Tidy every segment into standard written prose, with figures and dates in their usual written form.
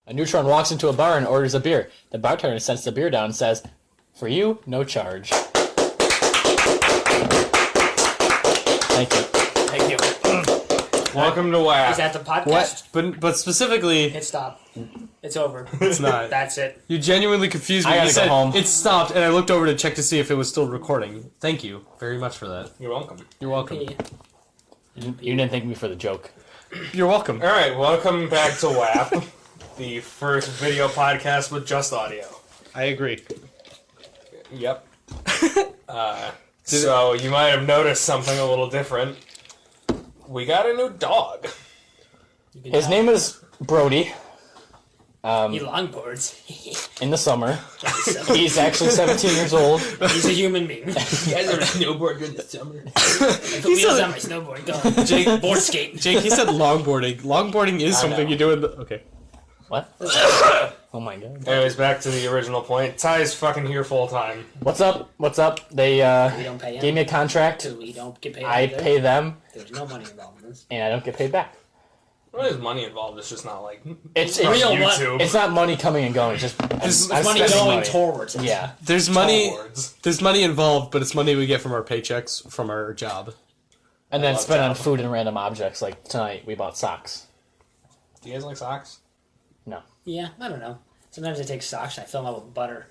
A neutron walks into a bar and orders a beer. The bartender sets the beer down and says, "For you, no charge." Thank you. Thank you. Welcome to WHAP. Is that the podcast? What? But specifically, Hit stop. It's over. it's not. That's it. You genuinely confused me. I gotta You said go home. it stopped, and I looked over to check to see if it was still recording. Thank you very much for that. You're welcome. You're welcome. You didn't thank me for the joke. You're welcome. All right, welcome back to WHAP, the first video podcast with just audio. I agree. Yep. So you might have noticed something a little different. We got a new dog. His name is Brody. He longboards. In the summer. He's actually 17 years old. He's a human being. You guys ever snowboard during the summer? I put wheels on my snowboard. Go on. Jake, Board skate. Jake, he said longboarding. Longboarding is I something know. you do in the... Okay. What? Oh my god. Anyways, back to the original point. Ty's fucking here full time. What's up? What's up? They We don't pay him. gave me a contract. We don't get paid. I either. pay them, There's no money involved in this. and I don't get paid back. Well, there's money involved. It's just not like It's Real YouTube. It's not money coming and going. It's just It's I'm money spending going money. towards it. Yeah, There's money... Awards. There's money involved, but it's money we get from our paychecks from our job. and then love spend on job. food and random objects. Like tonight, we bought socks. Do you guys like socks? No, Yeah, I don't know. Sometimes I take socks and I fill them up with butter.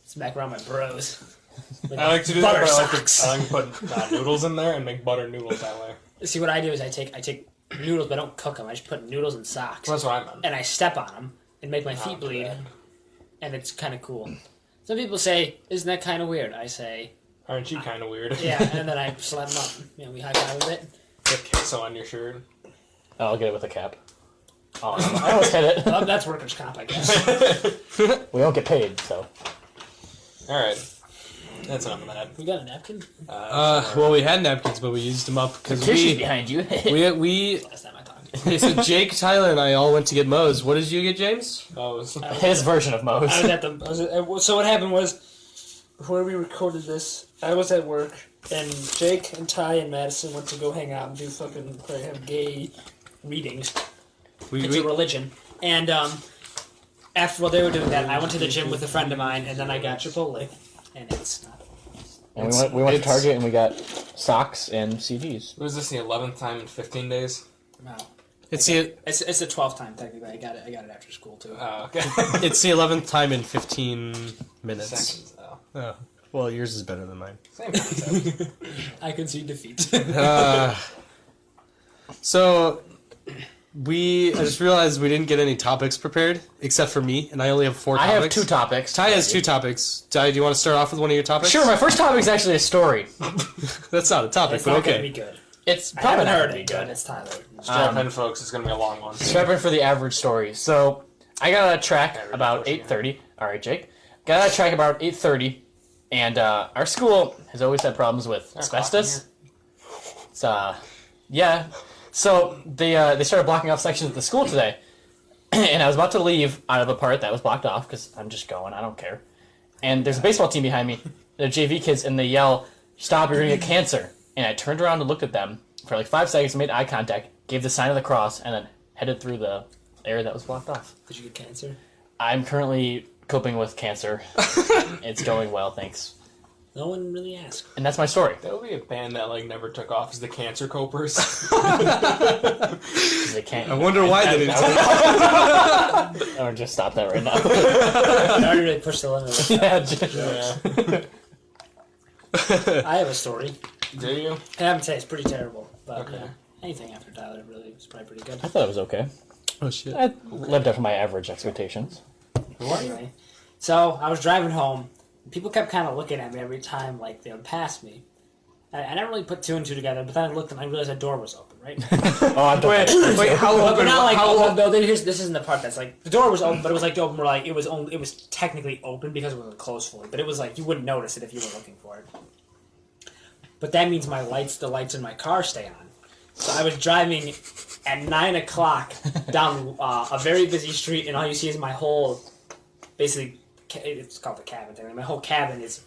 Smack around my bros. With I like to do that, butter but I socks. like to put noodles in there and make butter noodles that way. See, what I do is I take noodles, but I don't cook them. I just put noodles in socks. That's what I meant. And I step on them and make my feet too bleed. bad. And it's kind of cool. Some people say, isn't that kind of weird? I say, Aren't you kind of weird? yeah, and then I slap them up. You know, we high five a bit. Put queso on your shirt. I'll get it with a cap. Oh, I almost hit it. Well, that's workers' comp, I guess. We don't get paid, so All right. That's enough of that. We got a napkin? Well, we had napkins, but we used them up because tissues behind you. we Last time I talked. so Jake, Tyler, and I all went to get Moe's. What did you get, James? Those. His version of Moe's. I was at so what happened was, before we recorded this, I was at work, and Jake and Ty and Madison went to go hang out and do fucking have gay readings. It's a religion. And after while they were doing that, I went to the gym with a friend of mine, and then I got Chipotle, and it's not. And we went to Target and we got socks and CDs. Was this the 11th time in 15 days? No. It's the It's the 12th time technically. I got it after school too. Oh, okay. it's the 11th time in 15 minutes. Seconds, though. Oh, well, yours is better than mine. Same concept. I concede defeat. So I just realized we didn't get any topics prepared except for me, and I only have 4 I topics. have 2 topics. Ty has 2 topics. Ty, do you want to start off with one of your topics? Sure, my first topic is actually a story. That's not a topic, It's but not gonna okay. be good. It's I probably haven't not heard gonna be it, good. but it's Tyler. Strap in, folks. It's going to be a long one. Strapping for the average story. So I got a track about 8:30. All right, Jake. Got a track about 8:30, and our school has always had problems with asbestos. It's yeah. So they started blocking off sections of the school today, and I was about to leave out of the part that was blocked off because I'm just going. I don't care. And there's a baseball team behind me. They're JV kids, and they yell, "Stop! You're gonna get cancer!" And I turned around and looked at them for like 5 seconds, made eye contact, gave the sign of the cross, and then headed through the area that was blocked off. Did you get cancer? I'm currently coping with cancer. It's going well, thanks. No one really asked. And that's my story. That would be a band that like never took off. Is the Cancer Copers? 'Cause they can't. I wonder why they didn't. I would just stop that right now. I already really pushed the limit. Yeah, I have a story. Do you? I haven't say it's pretty terrible, but Okay. Anything after Tyler really is probably pretty good. I thought it was okay. Oh, shit. I lived up to my average expectations. Anyway, so I was driving home. And people kept kind of looking at me every time, like they would pass me. I never really put 2 and 2 together, but then I looked and I realized the door was open, right? Oh, I'm done. Wait, how But open? not like how open. No, this isn't the part that's like the door was open, but it was like open. Where like it was technically open because it wasn't closed fully, but it was like you wouldn't notice it if you were looking for it. But that means the lights in my car stay on. So I was driving at 9 o'clock down a very busy street, and all you see is my whole, basically, it's called the cabin thing. My whole cabin is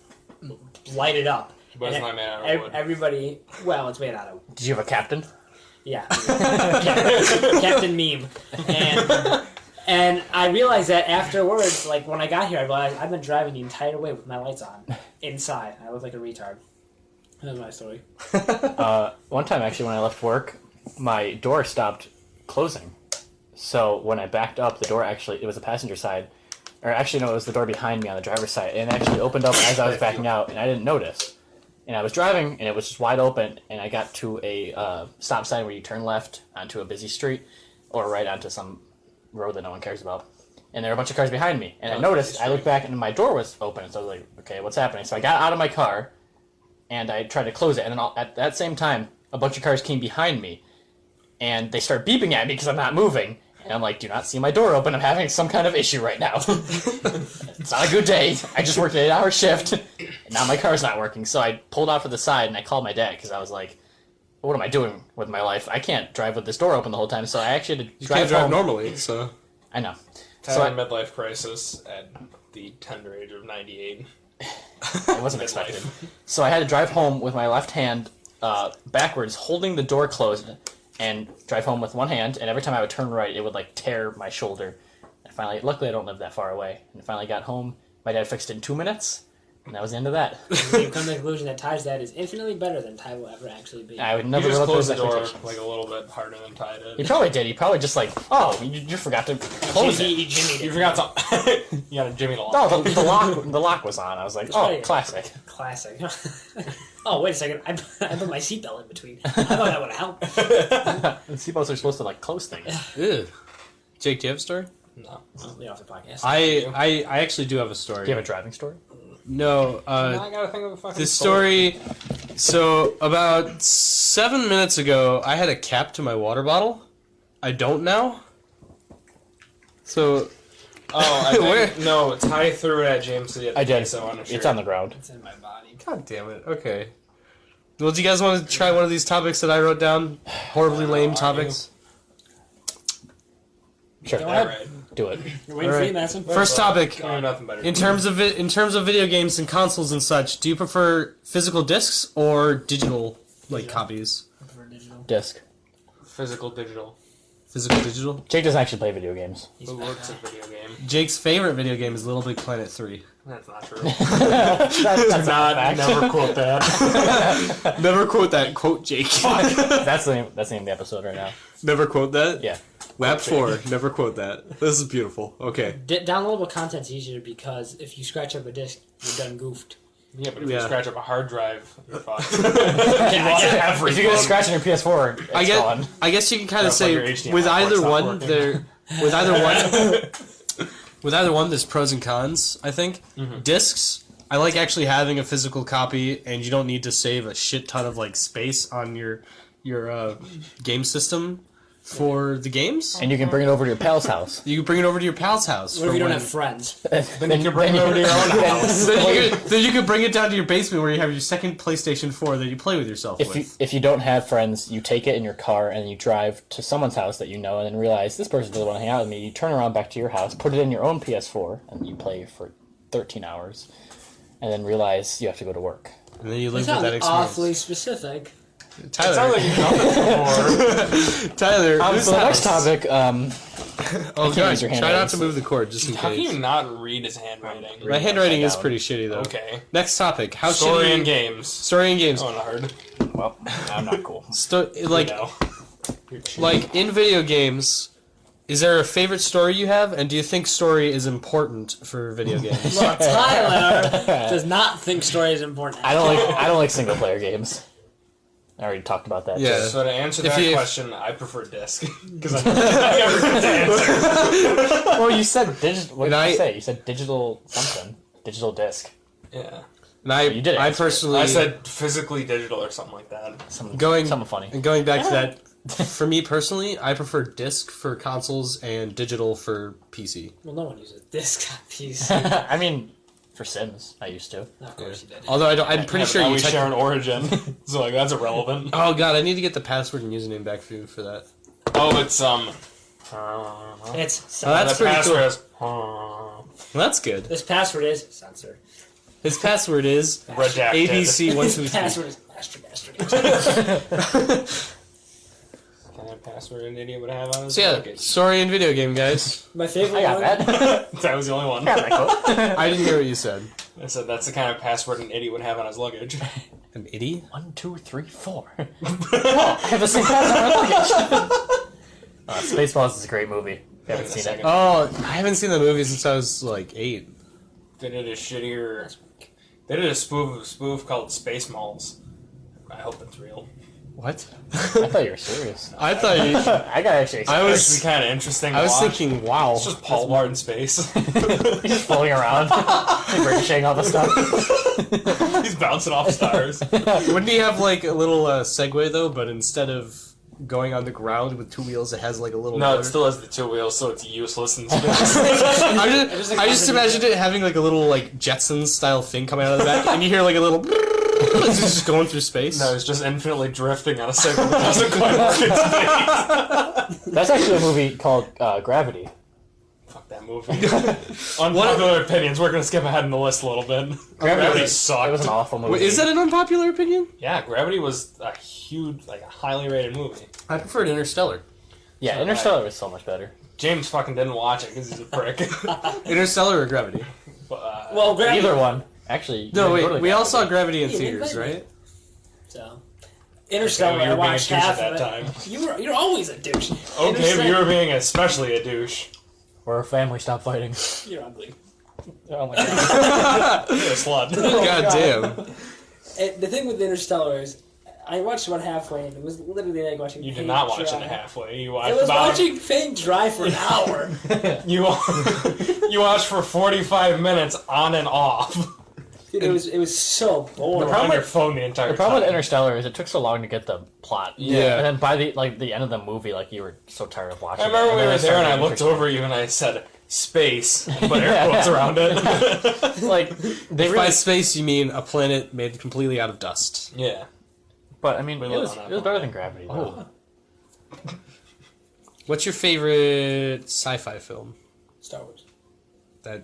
lighted up. But it's And not made out of wood. Everybody, well, it's made out of. Did you have a captain? Yeah, Captain Meme, and I realized that afterwards, like when I got here, I realized I've been driving the entire way with my lights on inside. I look like a retard. That was my story. One time, actually, when I left work, my door stopped closing. So when I backed up, the door actually, it was the passenger side. Or actually, no, it was the door behind me on the driver's side. And it actually opened up as I was backing out, and I didn't notice. And I was driving, and it was just wide open, and I got to a stop sign where you turn left onto a busy street, or right onto some road that no one cares about. And there were a bunch of cars behind me. And I noticed, I looked back, and my door was open. So I was like, okay, what's happening? So I got out of my car, and I tried to close it. And then at that same time, a bunch of cars came behind me, and they start beeping at me because I'm not moving. And I'm like, do not see my door open. I'm having some kind of issue right now. It's not a good day. I just worked an 8-hour shift, and now my car's not working. So I pulled off to the side, and I called my dad because I was like, what am I doing with my life? I can't drive with this door open the whole time. So I actually had to You drive can't drive home. normally, so... I know. So So midlife crisis at the tender age of 98. I wasn't expected. So I had to drive home with my left hand backwards, holding the door closed, and drive home with one hand. And every time I would turn right, it would like tear my shoulder. And finally, luckily, I don't live that far away. And finally, got home. My dad fixed it in 2 minutes, and that was the end of that. You come to the conclusion that Ty's dad is infinitely better than Ty will ever actually be. I would You never just live up to closed his the door expectations. like a little bit harder than Ty He did. probably did. He probably just like, oh, you forgot to close it. He jimmied You it. forgot to. You got to Jimmy the lock. No, the lock was on. I was like, oh, right. classic. Classic. Oh, wait a second. I put my seatbelt in between. I thought that would help. Seatbelts are supposed to like close things. Ew. Jake, do you have a story? No. Lead off the podcast. I actually do have a story. Do you have a driving story? No, Now I gotta think of a fucking this story... So, about 7 minutes ago, I had a cap to my water bottle. I don't now. So... Oh, I Where? think, no, Ty threw it at James City at the I did. queso on a shirt. It's on the ground. It's in my body. God damn it. Okay. Well, do you guys want to try one of these topics that I wrote down? Horribly lame topics? Sure. Go ahead. Alright. Do it. You're waiting for Alright. you, Madison. First topic. I have nothing better. In terms of video games and consoles and such, do you prefer physical discs or digital copies? I prefer digital. Disc. Physical, digital. Physical digital. Jake doesn't actually play video games. He's Who back looks now. at video game? Jake's favorite video game is Little Big Planet 3. That's not true. That's not a fact. Never quote that. Never quote that. Quote Jake. That's the name of the episode right now. Never quote that? Yeah. WHAP 4. Never quote that. This is beautiful. Okay. Downloadable content's easier because if you scratch up a disc, you're done goofed. Yeah, but if you Yeah. scratch up a hard drive, you're fucked. If you get a scratch on your PS4, it's gone. I guess you can kind of That's like your say HDMI with either port's not one working. there with either one there's pros and cons, I think. Discs, I like actually having a physical copy and you don't need to save a shit ton of space on your game system for the games. And you can bring it over to your pal's house. You can bring it over to your pal's house. What if for you don't when- have friends? Then you can bring it over to your own house. then you can bring it down to your basement where you have your second PlayStation 4 that you play with yourself with. If you don't have friends, you take it in your car and you drive to someone's house that you know, and then realize this person doesn't want to hang out with me. You turn around back to your house, put it in your own PS4, and you play for 13 hours, and then realize you have to go to work. And then you That live with that sounds experience. awfully specific. It Tyler, sounds like you've done this before. Tyler, whose So the next house? topic, Oh, use God, your try handwriting, not to move the cord, just in How can you case. not read his handwriting? My handwriting is down. pretty shitty, though. Okay. Next topic. How Story shitty... and games. Story and games. Oh, nerd. well, I'm not cool. Like, No. You're cheating. like, in video games, is there a favorite story you have? And do you think story is important for video games? Well, Tyler does not think story is important. I don't like single player games. I already talked about that. Yeah. So to answer If that you- question, I prefer disc because I never get to answer. Well, you said digital. What And did I- you say? You said digital something. Digital disc. Yeah, And You did I answer it. personally... I said physically digital or something like that. Something Going- funny. And going back to that, for me personally, I prefer disc for consoles and digital for PC. Well, no one uses disc piece. I mean, for Sims, I used to. Of course you did. Although I'm pretty Yeah, sure but now you we tech- share an origin, so like that's irrelevant. Oh god, I need to get the password and username back for you for that. Oh, it's It's Oh, that's the pretty password cool. is Well, that's good. This password is censored. His password is redacted. ABC123. This password is master. password an idiot would have on his So yeah, luggage. story and video game, guys. My favorite I got one. that. That was the only one. Got that quote. I didn't hear what you said. I said that's the kind of password an idiot would have on his luggage. An idiot? 1, 2, 3, 4. Oh, I have the same password on my luggage. Spaceballs is a great movie. If you haven't seen it. Oh, I haven't seen the movie since I was like 8. They did a shittier. They did a spoof called Space Malls. I hope it's real. What? I thought you were serious. I thought you. I got actually. I It's was. kind of interesting. To I was watch. thinking, wow. It's just Paul Blart in space. He's just floating around, ricocheting all the stuff. He's bouncing off stars. Wouldn't he have like a little Segway though? But instead of going on the ground with 2 wheels, it has like a little. No, motor? it still has the 2 wheels, so it's useless in space. I just imagined it having like a little like Jetsons style thing coming out of the back, and you hear like a little. It's just going through space. No, it's just infinitely drifting on a segment that doesn't quite work in space. That's actually a movie called Gravity. Fuck that movie. Unpopular opinions. We're gonna skip ahead in the list a little bit. Gravity It was sucked. an awful movie. Wait, is that an unpopular opinion? Yeah, Gravity was a huge, like a highly rated movie. I preferred Interstellar. Yeah, Interstellar was so much better. James fucking didn't watch it because he's a prick. Interstellar or Gravity? Well, Gravity. Either one. Actually, No, you wait. totally We got all it. saw Gravity in Yeah, theaters, maybe. right? So, Interstellar. Okay, you I were being a watched douche half at of that it. time. You're always a douche. Okay, but Interstellar- you were being especially a douche. We're a family. Stop fighting. You're ugly. Oh my god. You're a slut. God damn. And the thing with Interstellar is, I watched about halfway, and it was literally like watching. You did paint not watch dry. it halfway. You I watched was about. watching paint dry for an hour. You you watched for 45 minutes on and off. Dude, it was so You boring. were on your phone the entire The problem with time. Interstellar is it took so long to get the plot. Yeah. And then by the end of the movie, like you were so tired of watching. I remember it. we then were it there and I started looked interesting. over you and I said, space, put air quotes around it. Like they By really. space, you mean a planet made completely out of dust. Yeah. But I mean, We it live was on that better planet. than Gravity. Though. What's your favorite sci-fi film? Star Wars. That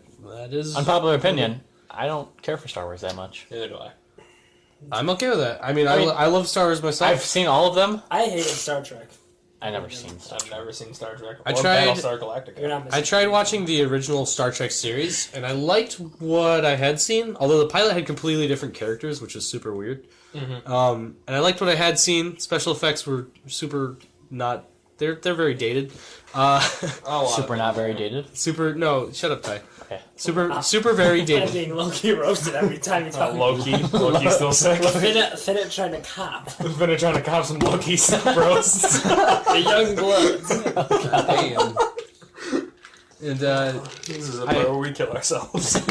is. Unpopular opinion. I don't care for Star Wars that much. Neither do I. I'm okay with that. I mean, I mean, I love Star Wars myself. I've seen all of them. I hated Star Trek. I never seen Star I've never seen Star Trek or I tried- Battlestar Galactica. You're not missing. I tried watching the original Star Trek series, and I liked what I had seen. Although the pilot had completely different characters, which is super weird. And I liked what I had seen. Special effects were super not. They're very dated. Oh, Super not very dated. Super. No, shut up, Ty. Okay. Super very I'm dated. being low-key roasted every time you talk. Loki. Loki's still sick. Finna trying to cop. We've been trying to cop some Loki roasts. The young bloods. And This is a part where we kill ourselves.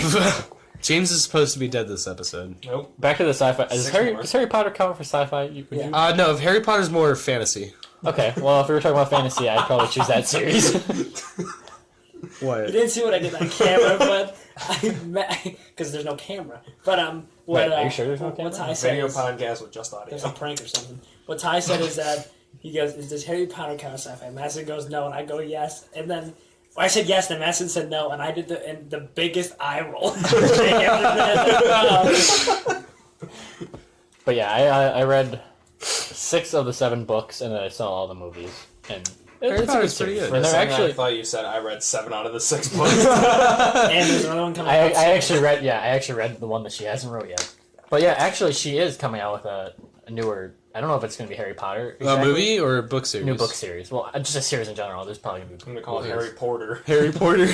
James is supposed to be dead this episode. Nope. Back to the sci-fi. Does 6 Harry, more. does Harry Potter count for sci-fi? Would Yeah. you? No, Harry Potter's more fantasy. Okay. Well, if we were talking about fantasy, I'd probably choose that series. What? You didn't see what I did on camera, but because there's no camera. But what? Wait, are you sure there's no What camera? Ty said Video is, podcast with just audio. there's a prank or something. What Ty said is that he goes, "Is this Harry Potter kind of sci-fi?" Madison goes, "No," and I go, "Yes," and then. I said yes, and Madison said no, and I did the biggest eye roll. But yeah, I read 6 of the 7 books, and then I saw all the movies. And Harry it's a Potter's good pretty series. good. And they're I actually, thought you said I read 7 out of the 6 books. And there's another one coming I out. actually read. Yeah, I actually read the one that she hasn't wrote yet. But yeah, actually, she is coming out with a newer. I don't know if it's going to be Harry Potter. A exactly. movie or a book series? New book series. Well, just a series in general. There's probably going to be. I'm gonna call it Harry Porter. Harry Potter.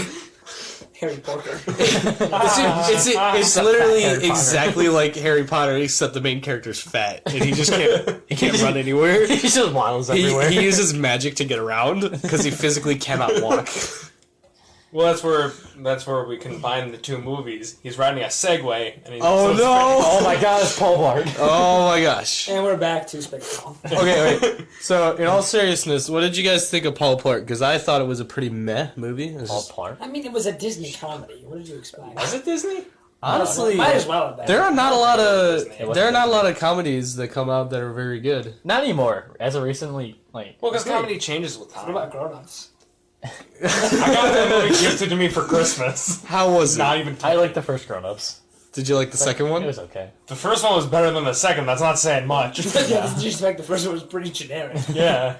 Harry Potter. It's literally Harry Potter. exactly like Harry Potter, except the main character's fat and he just can't run anywhere. He just waddles everywhere. He uses magic to get around because he physically cannot walk. Well, that's where we combine the 2 movies. He's riding a Segway, and he's Oh no! Oh my God, it's Paul Blart. Oh my gosh. And we're back to Spectral. Okay, wait. So, in all seriousness, what did you guys think of Paul Blart? Because I thought it was a pretty meh movie. It was Paul just- Blart. I mean, it was a Disney comedy. What did you expect? Was it Disney? honestly, Might as well have been. there are not a lot of It there are not a lot of comedies that come out that are very good. Not anymore. As of recently, like. Well, because comedy changes with What time. about grown-ups? I got that movie gifted to me for Christmas. How was it? Not even. I like the first Grown Ups. Did you like the second It one? was okay. The first one was better than the second. That's not saying much. Yeah, did you expect the first one was pretty generic? Yeah.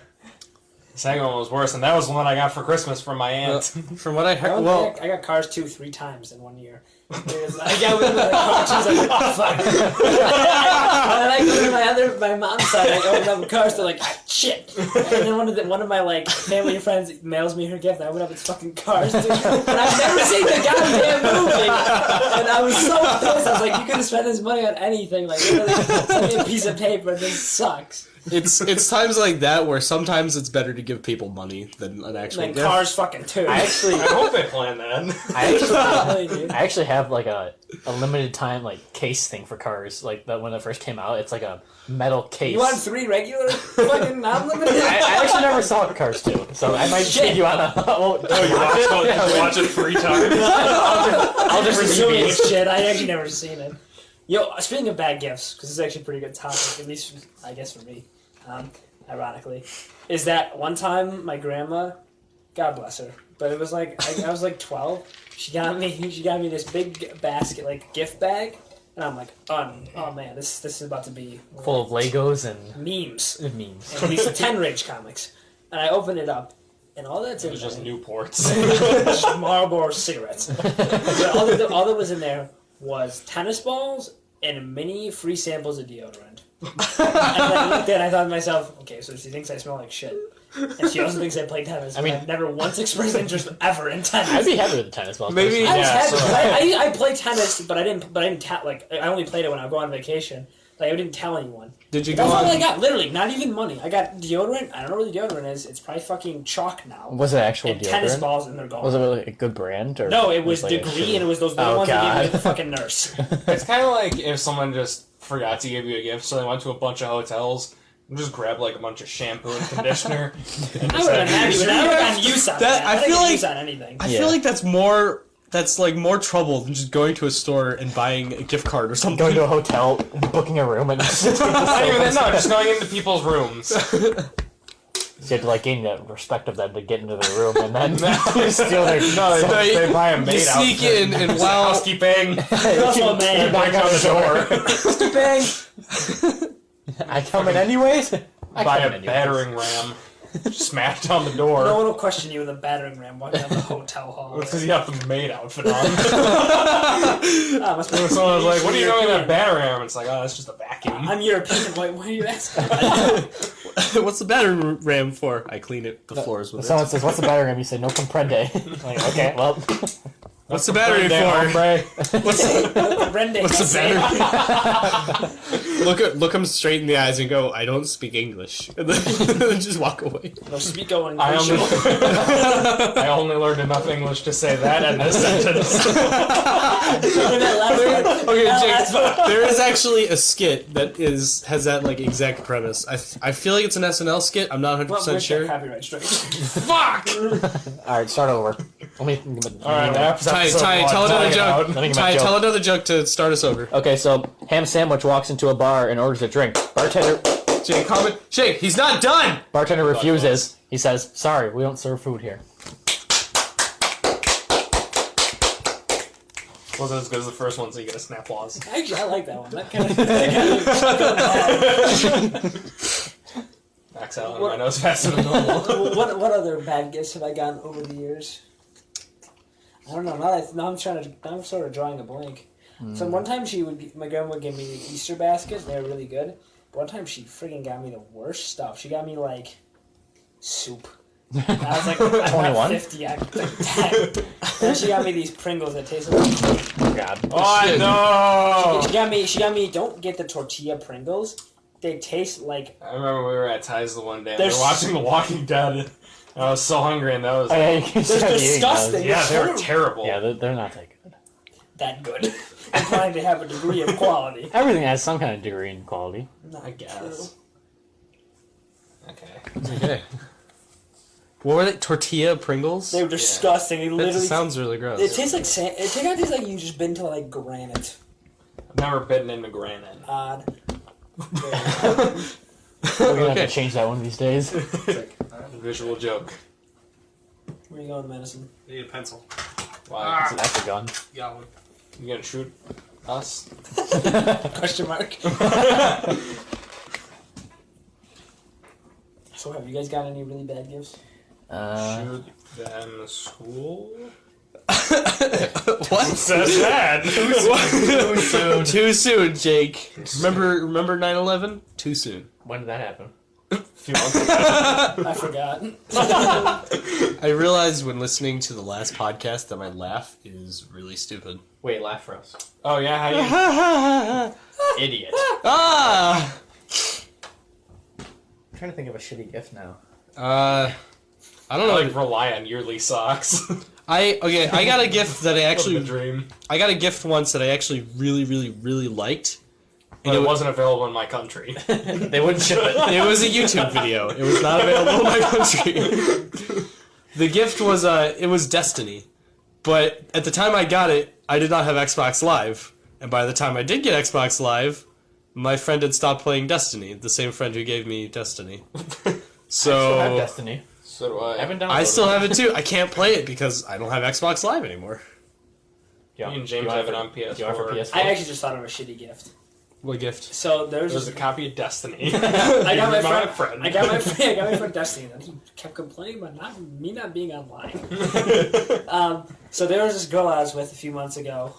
The second one was worse, and that was the one I got for Christmas from my aunt. From what I heard, well, I got Cars 2 3 times in 1 year. I got with my Cars 2, I was like, oh, fuck. And then I go to my mom's side, I open up Cars, they're like, ah, shit. And then one of my like family friends mails me her gift, and I open up it's fucking Cars 2. And I've never seen the goddamn movie. And I was so pissed. I was like, you could have spent this money on anything. Like, literally, send me a piece of paper. This sucks. it's times like that where sometimes it's better to give people money than an actual Like gift. Cars fucking 2. I hope they plan that. I actually have like a limited time like case thing for Cars. Like that when it first came out, it's like a metal case. You want 3 regular fucking non-limited? I actually never saw Cars 2, so I might take you on a. You watch it 3 times. I'll just assume it's shit. I actually never seen it. Yo, speaking of bad gifts, because it's actually a pretty good topic, at least I guess for me, ironically, is that one time my grandma, God bless her, but it was like I was like 12. She got me this big basket, like gift bag, and I'm like, oh man, this is about to be full of Legos and memes, memes. at least 10 Rage comics, and I opened it up. And all that's in It was just there, Newports. just Marlboro cigarettes. But all that was in there was tennis balls and mini free samples of deodorant. And I looked at it and I thought to myself, okay, so she thinks I smell like shit. And she also thinks I play tennis. I mean, I've never once expressed interest ever in tennis. I'd be happy with the tennis balls. Maybe- personally. I play tennis, but I didn't I only played it when I would go on vacation. Like I didn't tell anyone. Did you go That's all I on? got. Literally, not even money. I got deodorant. I don't know what the deodorant is. It's probably fucking chalk now. Was it actual And deodorant? tennis balls, and they're gone. Was it really a good brand? Or No, it was like a Degree, shitty- and it was those little Oh, ones that God. gave you the fucking nurse. It's kind of like if someone just forgot to give you a gift, so they went to a bunch of hotels and just grabbed like a bunch of shampoo and conditioner. And I would have been happy, but I would have gotten use on that. I didn't feel get like- use on anything. I Yeah. feel like that's like more trouble than just going to a store and buying a gift card or something. Going to a hotel, booking a room, and Not even that, no, just going into people's rooms. you had to like gain the respect of them to get into their room, and then steal their. No, they buy a maid You sneak outfit. in and while Housekeeping. You're also a man. Knock on the door. Bang. I come in anyways. I Buy come a in anyways. battering ram. Smash down the No door. one will question you in the battering ram walking down the hotel hall. Because you have the maid outfit on. Ah, must be Someone was like, what are you doing in that European. battering ram? It's like, oh, that's just a vacuum. I'm European. Why are you asking? what's the battering ram for? I clean it the floors with Someone it. says, "What's the battery?" You say, "No comprende." Like, okay, well, What's the battery Hombre. for? What's the battery? Look him straight in the eyes and go, I don't speak English. And then just walk away. No speak going. I only learned enough English to say that in this sentence. Okay, Jake, there is actually a skit that has that like exact premise. I feel like it's an SNL skit. I'm not 100% sure. Copyright strike. Fuck! all right, start over. Let me. Alright, that's Ty, tell another joke. Let me get Ty, my joke. tell another joke to start us over. Okay, so Ham Sandwich walks into a bar and orders a drink. Jake, comment. Jake, he's not done. Bartender refuses. He says, "Sorry, we don't serve food here." Wasn't as good as the first one, so you get a snap applause. Actually, I like that one. That kind of. Max out on my nose faster than normal. What other bad gifts have I gotten over the years? I don't know. Now I'm sort of drawing a blank. So one time my grandma would give me the Easter baskets. They were really good. But one time she friggin' got me the worst stuff. She got me like soup. And I was like, I'm 21? 50. I'm like 10. Then she got me these Pringles that tasted like. God. Oh, no! She got me. Don't get the tortilla Pringles. They taste like. I remember we were at Ty's the one day, and They're we were watching The Walking Dead, and I was so hungry, and that was... Oh, yeah, you can start eating those. disgusting. yeah, they were terrible. Yeah, they're not that good. That good. I'm trying to have a degree of quality. Everything has some kind of degree in quality. Not I guess. Okay. Okay. What were they? Tortilla Pringles? They were disgusting. They That literally. sounds really gross. It tastes like sand. It tastes like you just been to like granite. I've never bitten into granite. Odd. We're gonna have Okay. to change that one of these days. Visual joke. Where you going, Madison? Need a pencil. Why? So that's a gun. Got one. You gonna shoot us? Question mark. So have you guys got any really bad gifts? Shoot them school? What? Says that. Too soon. Too soon, Jake. Remember 9/11? Too soon. When did that happen? A few months ago. I forgot. I realized when listening to the last podcast that my laugh is really stupid. Wait, laugh for us. Oh yeah, how you? Idiot. Ah! I'm trying to think of a shitty gift now. I don't know. Like rely on yearly socks. I got a gift that I The actually dream. I got a gift once that I actually really liked. But it wasn't available in my country. They wouldn't ship it. It was a YouTube video. It was not available in my country. The gift was it was Destiny. But at the time I got it, I did not have Xbox Live. And by the time I did get Xbox Live, my friend had stopped playing Destiny, the same friend who gave me Destiny. I still have So Destiny. So do I. I haven't downloaded I still it. have it too. I can't play it because I don't have Xbox Live anymore. Yeah. Me and James You want have it for- on PS4. You want for PS4? I actually just thought of a shitty gift. What gift? So there's There's a copy of Destiny. I got my You're friend. I got my friend Destiny, and he kept complaining about not being online. So there was this girl I was with a few months ago.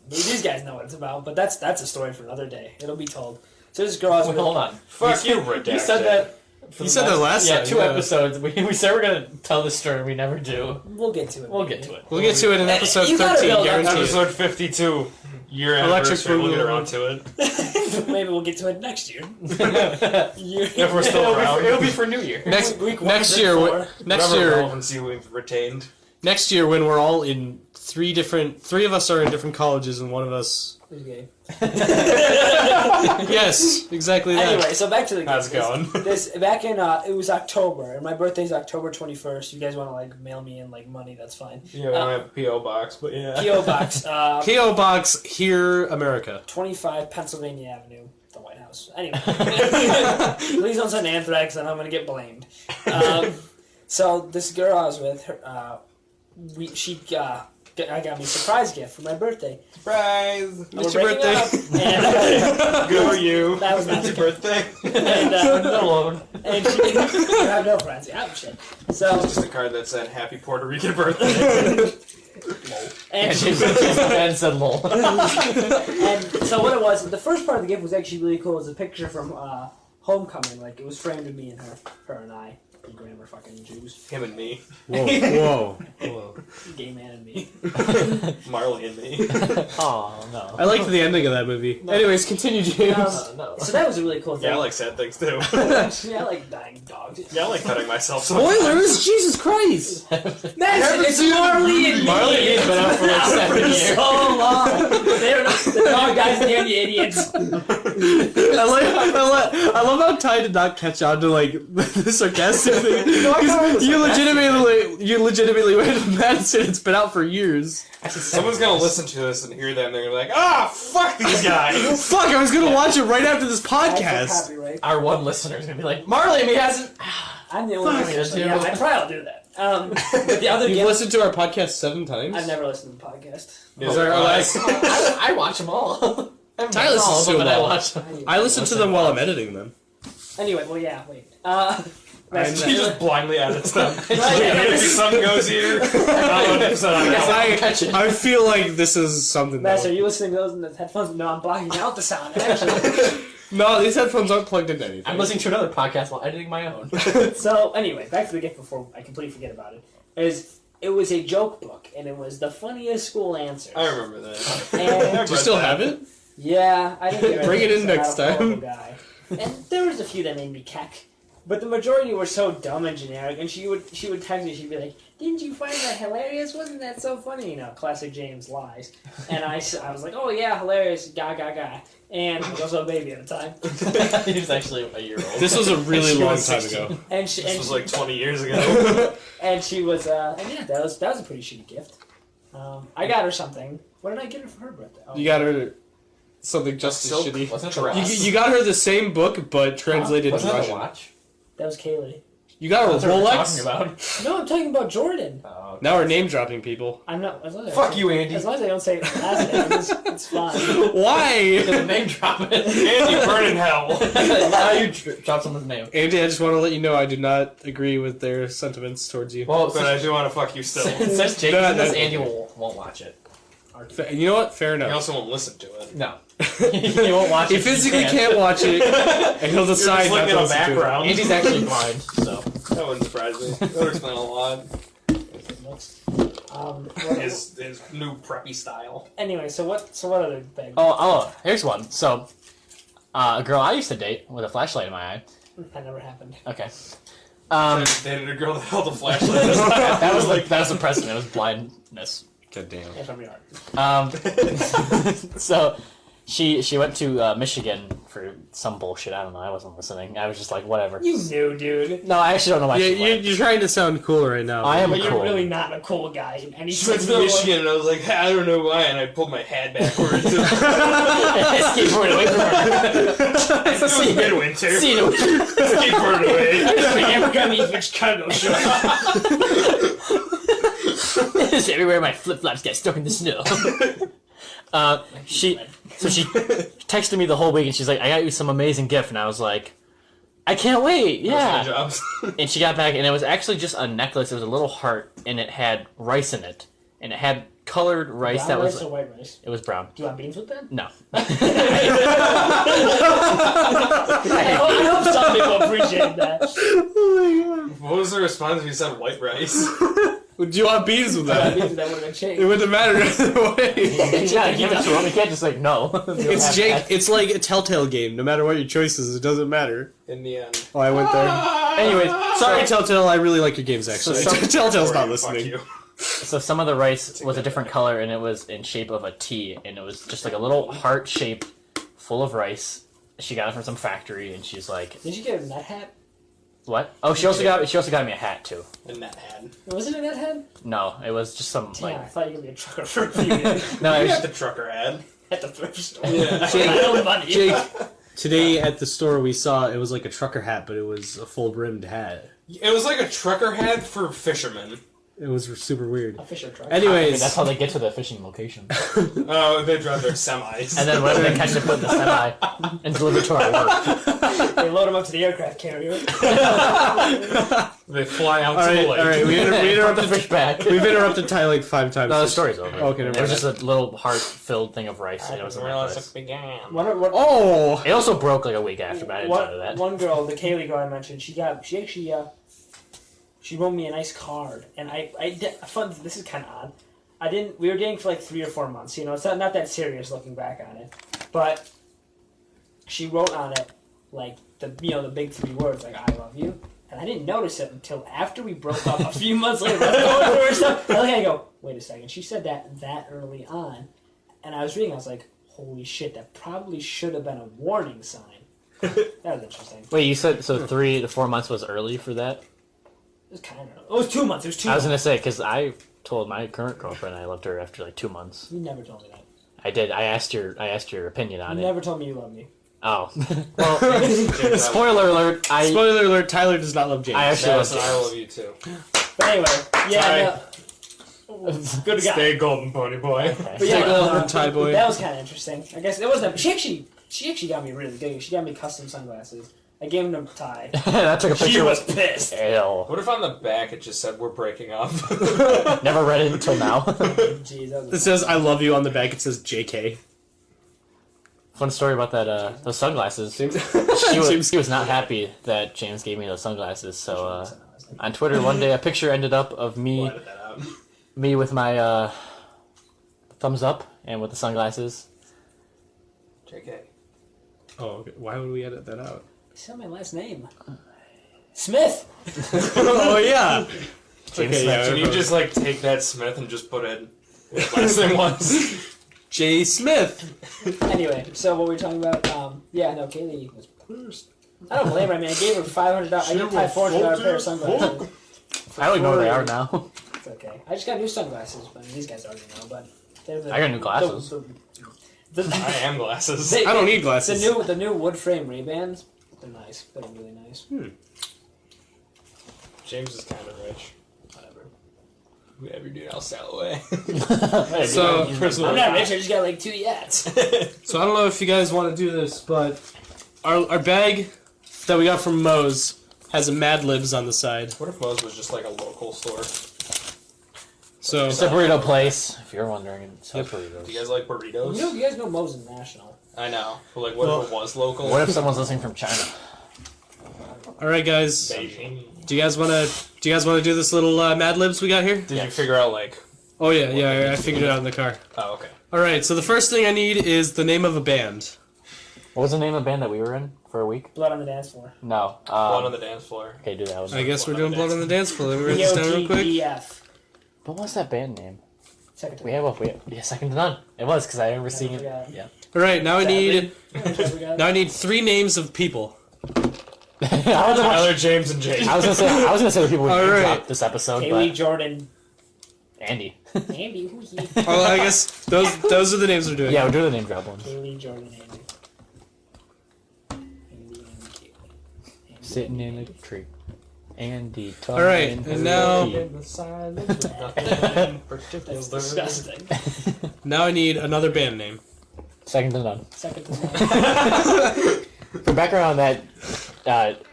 These guys know what it's about, but that's a story for another day. It'll be told. So this girl I was Wait, with. hold on. Fuck you, redacted. You said that. for You the said that last Yeah, time, 2 yeah. episodes. We said we're gonna tell the story. We never do. We'll get to it. We'll maybe. get to it. We'll get to it in episode You gotta 13, build up guaranteed. Episode 52. Year Electric anniversary. We'll get Boogaloo. around to it. Maybe we'll get to it next year. If we're still it'll, around. it'll be for New Year. Week one Next to year, four. next Whatever year, relevancy we've retained. next year when we're all in three of us are in different colleges and one of us. Who's gay? Yes, exactly that. Anyway, so back to the How's it going? This back in it was October, and my birthday's October 21st. You guys want to like mail me in like money? That's fine. Yeah, we don't have a P.O. box, but yeah. PO box, P.O. Box here, America. 25 Pennsylvania Avenue, the White House. Anyway, please don't send anthrax, and I'm gonna get blamed. So this girl I was with, her, I got me a surprise gift for my birthday. Surprise! It's We're your breaking birthday. up, and, Good for you. That was It's not your birthday. and, alone. and she you have no friends. Yeah, shit. So Just a card that said "Happy Puerto Rican Birthday." and she, And said lol. and so what it was, the first part of the gift was actually really cool. It was a picture from Homecoming. Like it was framed of me and her and I. You grammar fucking Jews. Him and me, Whoa, whoa. Gay man and me. Marley and me. Oh no. I liked the ending of that movie. Anyways, continue, James. No. So that was a really cool thing. Yeah, I like sad things too. Yeah, I like dying dogs. Yeah, I like cutting myself. Sometimes. Spoilers! Jesus Christ! Madison, it's Marley and me. Marley has been out for like 7 for years. so long. They're not, the dog dies and they're the idiots. I love how Ty did not catch on to like the sarcastic thing. You legitimately went, Madison, it's been out for years. Someone's gonna listen to this and hear that, and they're gonna be like, "Ah, fuck these guys." Fuck, I was gonna watch it right after this That's podcast. copyright. Our one listener is gonna be like, Marley and me hasn't. I'm the only one. Fuck, So yeah, I probably will do that. But the other You've gift, listened to our podcast 7 times? I've never listened to the podcast. Is our last- I watch them all. Ty listens to them but I all. watch them. I listen to them while I'm editing them. Anyway, well, yeah, wait. He just blindly edits them. yeah. If something goes here, I'll Yes, I catch it. I feel like this is something Master, are that... you listening to those in the headphones? No, I'm blocking out the sound. Actually. No, these headphones aren't plugged into anything. I'm listening to another podcast while editing my own. So anyway, back to the gift before I completely forget about it. It was a joke book, and it was the funniest school answers. I remember that. And Do you still have it? yeah, I didn't get Bring it in so next I'm a horrible time. Guy. And there was a few that made me cack, but the majority were so dumb and generic. And she would text me. She'd be like, "Didn't you find that hilarious? Wasn't that so funny?" You know, classic James lies. And I was like, "Oh yeah, hilarious, ga." And I was also a baby at the time. He was actually a year old. This was a really She long was time 16. ago. And she This was like 20 years ago. and she was and yeah, that was a pretty shitty gift. I got her something. What did I get her for her birthday? Oh. You got her something just as Silk, shitty. wasn't it the watch? You got her the same book, but translated in Wasn't it the Russian. watch? That was Kaylee. You got a That's what we're Rolex? talking about. No, I'm talking about Jordan. Now we're name dropping people. I'm not. As long as I Fuck don't- you, Andy. As long as I don't say last name, it's fine. Why? Name drop it. Andy, burn in hell. Now you drop someone's name. Andy, I just want to let you know I do not agree with their sentiments towards you. Well, But I do want to fuck you still. since Jake No, did this, no. Andy won't watch it. You know what? Fair I enough. also won't listen to it. No. He won't watch He it. physically can't watch it, and he'll decide You're not just to looking listen at to the it. background. Andy's actually blind, so. That wouldn't surprise me. That would explain a lot. His new preppy style. Anyway, so what other thing? Oh, here's one. So, a girl I used to date with a flashlight in my eye. That never happened. Okay. Dated a girl that held a flashlight. that was the precedent. It was blindness. God damn. Yeah, from your heart. So she went to Michigan for some bullshit. I don't know. I wasn't listening. I was just like, whatever. You knew, dude. No, I actually don't know why she Yeah, went. you're trying to sound cool right now. I am But you're cool. really not a cool guy in any She went sense to of the Michigan, and I was like, I don't know why, and I pulled my hat backwards. Skateboard away from her. It was midwinter. See you. Skateboard away. Never got me which cargo short. It's everywhere my flip flops get stuck in the snow. She texted me the whole week and she's like, I got you some amazing gift, and I was like, I can't wait. Yeah. Jobs. And she got back, and it was actually just a necklace. It was a little heart, and it had rice in it, and it had colored rice Brown that rice was. or white rice? It was brown. Do you want beans with that? No. I hope some people appreciate that. What was the response if you said white rice? Do you want beans with that? Beans with that would have It changed. wouldn't matter either way. You gotta give it to him. You can't just like no. It's Jake. It's like a Telltale game. No matter what your choice is, it doesn't matter. In the end. Oh, I went there. Anyways, Sorry, Telltale. I really like your games, actually. So- Telltale's not Fuck listening. you. So some of the rice was a different color, and it was in shape of a T, and it was just like a little heart shape full of rice. She got it from some factory, and she's like, Did you get a nut hat? "What? Oh, she also got me a hat too. In that hat. Was it a nut hat? No, it was just some Damn, I like thought you were going to be a trucker for a few minutes. no, it You was got the trucker hat. At the thrift store. Yeah. My own money. Jake, today at the store we saw it was like a trucker hat, but it was a full brimmed hat. It was like a trucker hat for fishermen. It was super weird. A Fisher truck. I mean, Anyways, that's how they get to the fishing location. Oh, they drive their semis. And then whenever they catch it, put in the semi and deliver to our work. They load them up to the aircraft carrier. They fly out all to right, the lake. all right. We Put the interrupted. fish back. We've interrupted Ty like 5 times. No, the story's over. Okay, never It was mind. just a little heart-filled thing of rice, and it was a necklace. began. Oh, It also broke like a week after, but I didn't tell her that. One girl, the Kaylee girl I mentioned, she actually she wrote me a nice card, and I fun. This is kind of odd. We were dating for like 3 or 4 months. You know, it's not that serious looking back on it, but she wrote on it like the big 3 words like I love you, and I didn't notice it until after we broke up a few months later. I was going through her stuff. I go, wait a second. She said that early on, and I was reading. I was like, holy shit, that probably should have been a warning sign. That was interesting. Wait, you said so 3 to 4 months was early for that? It was kind of. It was 2 months. It was 2 I was months. gonna say because I told my current girlfriend I loved her after like 2 months. You never told me that. I did. I asked your opinion on You it. never told me you love me. Oh, well. Spoiler alert. spoiler alert! Tyler does not love James. I actually love Madison, I James. love you too. But anyway, yeah. No, good guy. Stay golden, pony boy. But yeah, Take over, Ty boy. that was kind of interesting. I guess it wasn't. She actually got me really good. She got me custom sunglasses. I gave them to Ty. I took a picture. She was with pissed. Ew. What if on the back it just said we're breaking up? Never read it until now. Jeez, that It was says I love you on the back. It says JK. Fun story about that. Those sunglasses. James. She was not happy that James gave me those sunglasses. So on Twitter one day, a picture ended up of me Edit that out. with my thumbs up and with the sunglasses. JK. Oh, okay. Why would we edit that out? He said my last name. Smith. Oh yeah. James Okay, Smith. yeah. Can you just like take that Smith and just put it what last name was? J Smith. Anyway, so what were we talking about? Yeah, no, Kaylee was pissed. I don't blame her. I mean, I gave her $500. I gave Ty $400 pair of sunglasses. I don't even know where they are now. It's okay. I just got new sunglasses. I mean, these guys already know, but they're the, I got new glasses. I am glasses. I don't need glasses. The new wood frame Ray-Bans. They're nice. They're really nice. James is kind of rich. Whatever, dude, I'll sell away. So, I'm not rich. I just got like 2 yachts. so I don't know if you guys want to do this, but our bag that we got from Moe's has a Mad Libs on the side. What if Moe's was just like a local store? So It's a burrito place, if you're wondering. It's Yep. burritos. Do you guys like burritos? You guys know Moe's is national. I know. But like, what if it was local? What if someone's listening from China? all right, guys. Beijing. Do you guys want to do this little Mad Libs we got here? Did you figure out like? Oh yeah, I figured it out in the car. Oh, okay. All right, so the first thing I need is the name of a band. What was the name of the band that we were in for a week? Blood on the dance floor. No. Blood on the dance floor. Okay, do that one. I guess we're doing Blood on the Dance Floor. Let me write this down real quick. BOTDF. What was that band name? Second We have second to none. It was because I remember seeing it. forgot. Yeah. All right, now I need Now now I need 3 names of people. Tyler, James, and Jake. I was gonna say the people we All name right. dropped this episode, Kaylee, but Jordan, Andy. Andy, who's he? Oh, I guess those are the names we're doing. Yeah, we're doing the name drop ones. Kaylee, Jordan, Andy. Sitting in a tree. Andy. All right, and now That's disgusting. now I need another band name. Second to none. Second to none. For background on that,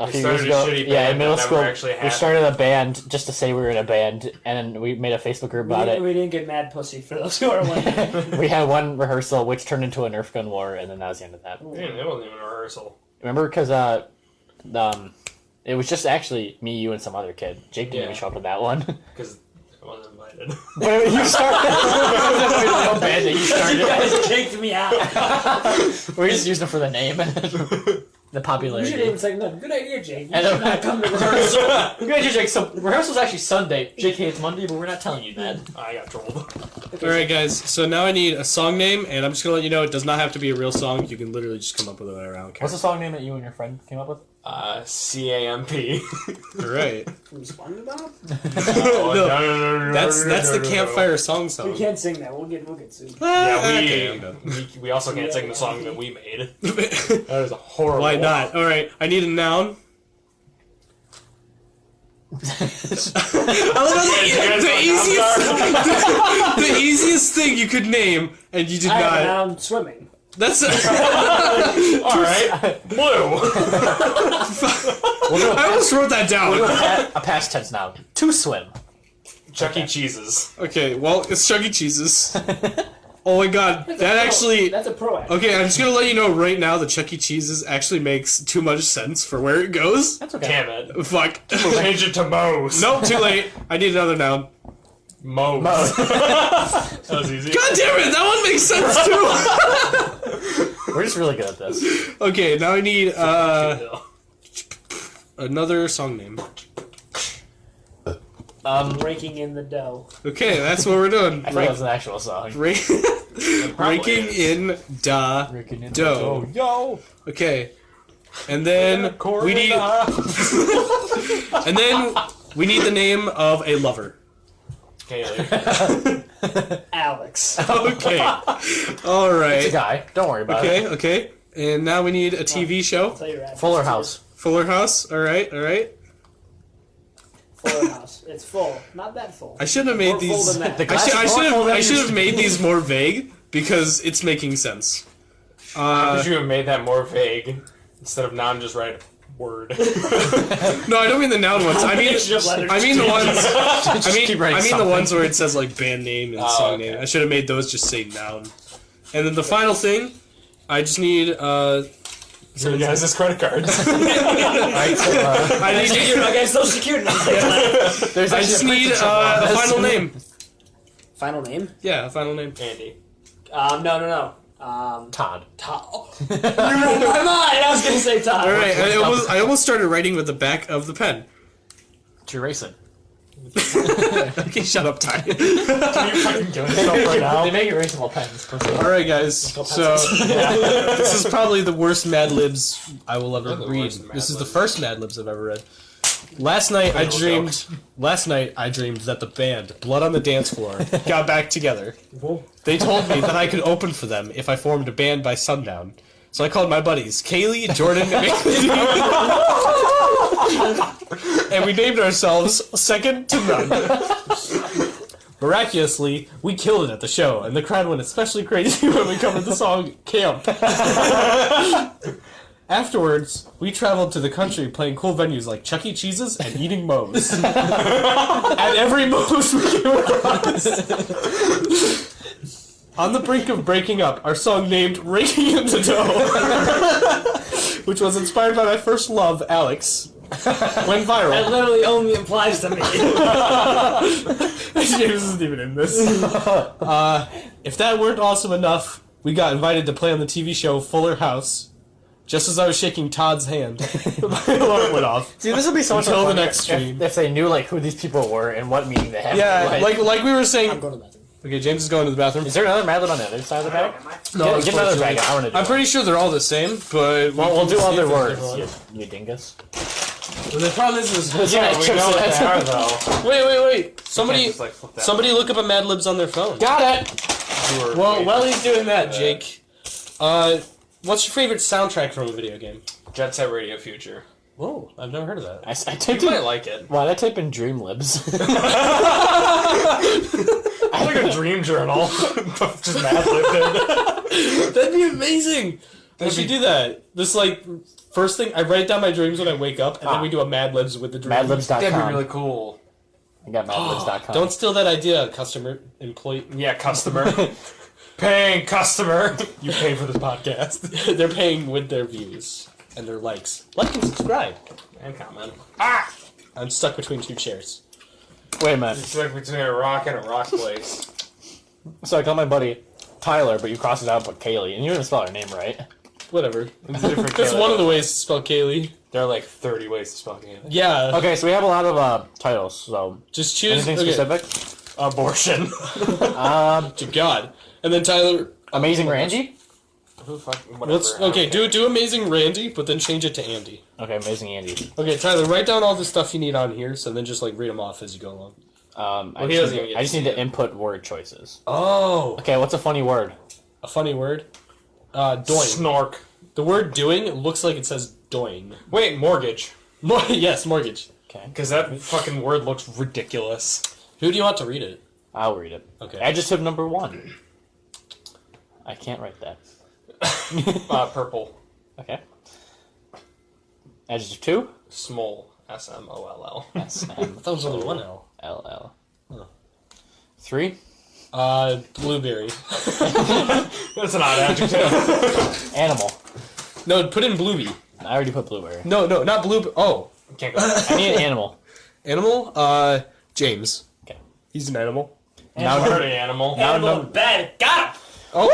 a few years started a ago, shitty yeah, band in middle that school, never actually we happened. started a band just to say we were in a band, and then we made a Facebook group about it. We didn't get mad pussy for those who are wondering. We had one rehearsal, which turned into a Nerf gun war, and then that was the end of that. Man, it wasn't even a rehearsal. Remember, because it was just actually me, you, and some other kid. Jake didn't even Yeah. show up at that one. Because I wasn't invited. But you started. No band that you You started. guys kicked me out. We just used it for the name, the You should popularity. even say, no, good idea, Jake. You I know. should not come to rehearsal. Good idea, Jake. So rehearsal's actually Sunday. JK, it's Monday, but we're not telling you that. I got trolled. All right, guys. So now I need a song name, and I'm just gonna let you know it does not have to be a real song. You can literally just come up with it whatever. I don't care. What's the song name that you and your friend came up with? CAMP. All right. From SpongeBob? No, that's the campfire song We song. can't sing that. We'll get sued. Yeah, Okay, I'm done. we also can't sing the song that we made. That is a horrible. Why not? All right. I need a noun. I love how the easiest thing you could name, and you did I have not. found swimming. That's. All right, blue. I almost wrote that We'll do down. a past tense now. To swim. Chuck E. Cheese's. Okay, well, it's Chuck E. Cheese's. Oh my god, that actually. That's a pro act. Okay, I'm just gonna let you know right now that Chuck E. Cheese's actually makes too much sense for where it goes. That's okay. Damn it. Fuck. Change it to Moe's. Nope, too late. I need another noun. Moe's. Moe's. That was easy. God damn it, that one makes sense too. We're just really good at this. Okay, now I need another song name. Raking in the dough. Okay, that's what we're doing. I thought it was an actual song. Raking in da Raking in the dough. Yo! Okay, and then we need and then we need the name of a lover. Kaylee. Alex. Okay, all It's a right. guy. Don't worry about it. Okay, and now we need a TV show. Tell your address. Fuller House. Fuller House. All right. Fuller House. It's full. Not that full. I should have made More full these. than that. The glass is more full than I it should used have made these more vague because it's making sense. How could you have made that more vague instead of non just write word? No, I don't mean the noun ones. I mean the ones. keep writing I mean the something. ones where it says like band name and song okay. name. I should have made those just say noun. And then the final thing, I just need. So you guys, his credit cards. Alright, so, I need. I got social security number. there's I actually just a need printed a somewhere. final name. Final name? Yeah, a final name. Andy. No. Todd. Todd. Oh. You read my mind. I was gonna say Todd. All right, I almost started writing with the back of the pen. To erase it. Okay, shut up, Ty. Can you fucking do it right now? They make erasable pens. All right, guys. So this is probably the worst Mad Libs I will ever They're the read. worst Mad This is the Libs. first Mad Libs I've ever read. Last night I dreamed that the band Blood on the Dance Floor got back together. They told me that I could open for them if I formed a band by sundown. So I called my buddies Kaylee, Jordan, and Andy. And we named ourselves Second to None. Miraculously, we killed it at the show, and the crowd went especially crazy when we covered the song Camp. Afterwards, we traveled to the country playing cool venues like Chuck E. Cheese's and eating Moe's. At every Moe's we came across. On the brink of breaking up, our song named Raking in the Dough, which was inspired by my first love, Alex, went viral. That literally only applies to me. James isn't even in this. If that weren't awesome enough, we got invited to play on the TV show Fuller House. Just as I was shaking Todd's hand, my alarm went off. See, this would be so much Until more the fun next stream. if they knew like who these people were and what meeting they had. Yeah, like we were I'm saying. going to the bathroom. Okay, James is going to the bathroom. Is there another Mad Lib on the other side of the bag? No, Get another unfortunately. bag. I want to do I'm it. pretty sure they're all the same, but We'll do see other if they're words. different. You dingus. The problem is Yeah, We know what they are, though. wait. Somebody, Just, like, flip that. somebody, look up a Mad Libs on their phone. Got it. Well, while he's doing that, Jake, what's your favorite soundtrack from a video game? Jet Set Radio Future. Whoa, I've never heard of that. I You typed might in. like it. Why did I type in Dream Libs? It's like a dream journal. Just Mad Lib. That'd be amazing. We That'd should be- do that. This first thing, I write down my dreams when I wake up, and then we do a Mad Libs with the dreams. Madlibs.com. That'd be really cool. I got madlibs.com. Don't steal that idea, customer, employee. Yeah, customer. Paying customer. You pay for this podcast. They're paying with their views and their likes. Like and subscribe. And comment. I'm stuck between two chairs. Wait a minute. It's like between a rock and a rock place. So I call my buddy Tyler, but you cross it out and put Kaylee, and you didn't spell her name right. Whatever. It's a different That's Kaylee. one of the ways to spell Kaylee. There are like 30 ways to spell Kaylee. Yeah. Okay, so we have a lot of titles. So Just choose. anything Okay. specific? Abortion. To God. And then Tyler. Amazing Randy. Who fucking whatever. Okay. Do Amazing Randy, but then change it to Andy. Okay, Amazing Andy. Okay, Tyler, write down all the stuff you need on here, so then just like read them off as you go along. I he just, doesn't need, even get I just to need see to it. input word choices. Oh, Okay, what's a funny word? a funny word. Doing. Snork. The word doing looks like it says doing. Wait, mortgage. Yes, mortgage. Okay, Because that fucking word looks ridiculous. Who do you want to read it? I'll read it. Okay. Adjective number 1. I can't write that. Purple. Okay. Adjective 2. Small. S-M-O-L-L. S-M-O-L-L. I thought it was only one L. 3. Blueberry. That's an odd adjective. Animal. No, put in bluebee. I already put blueberry. No, not blue. Oh, Can't go. I need an animal. animal. James. Okay. He's an animal. Now, Party animal. Animal in bed. Got him. Oh.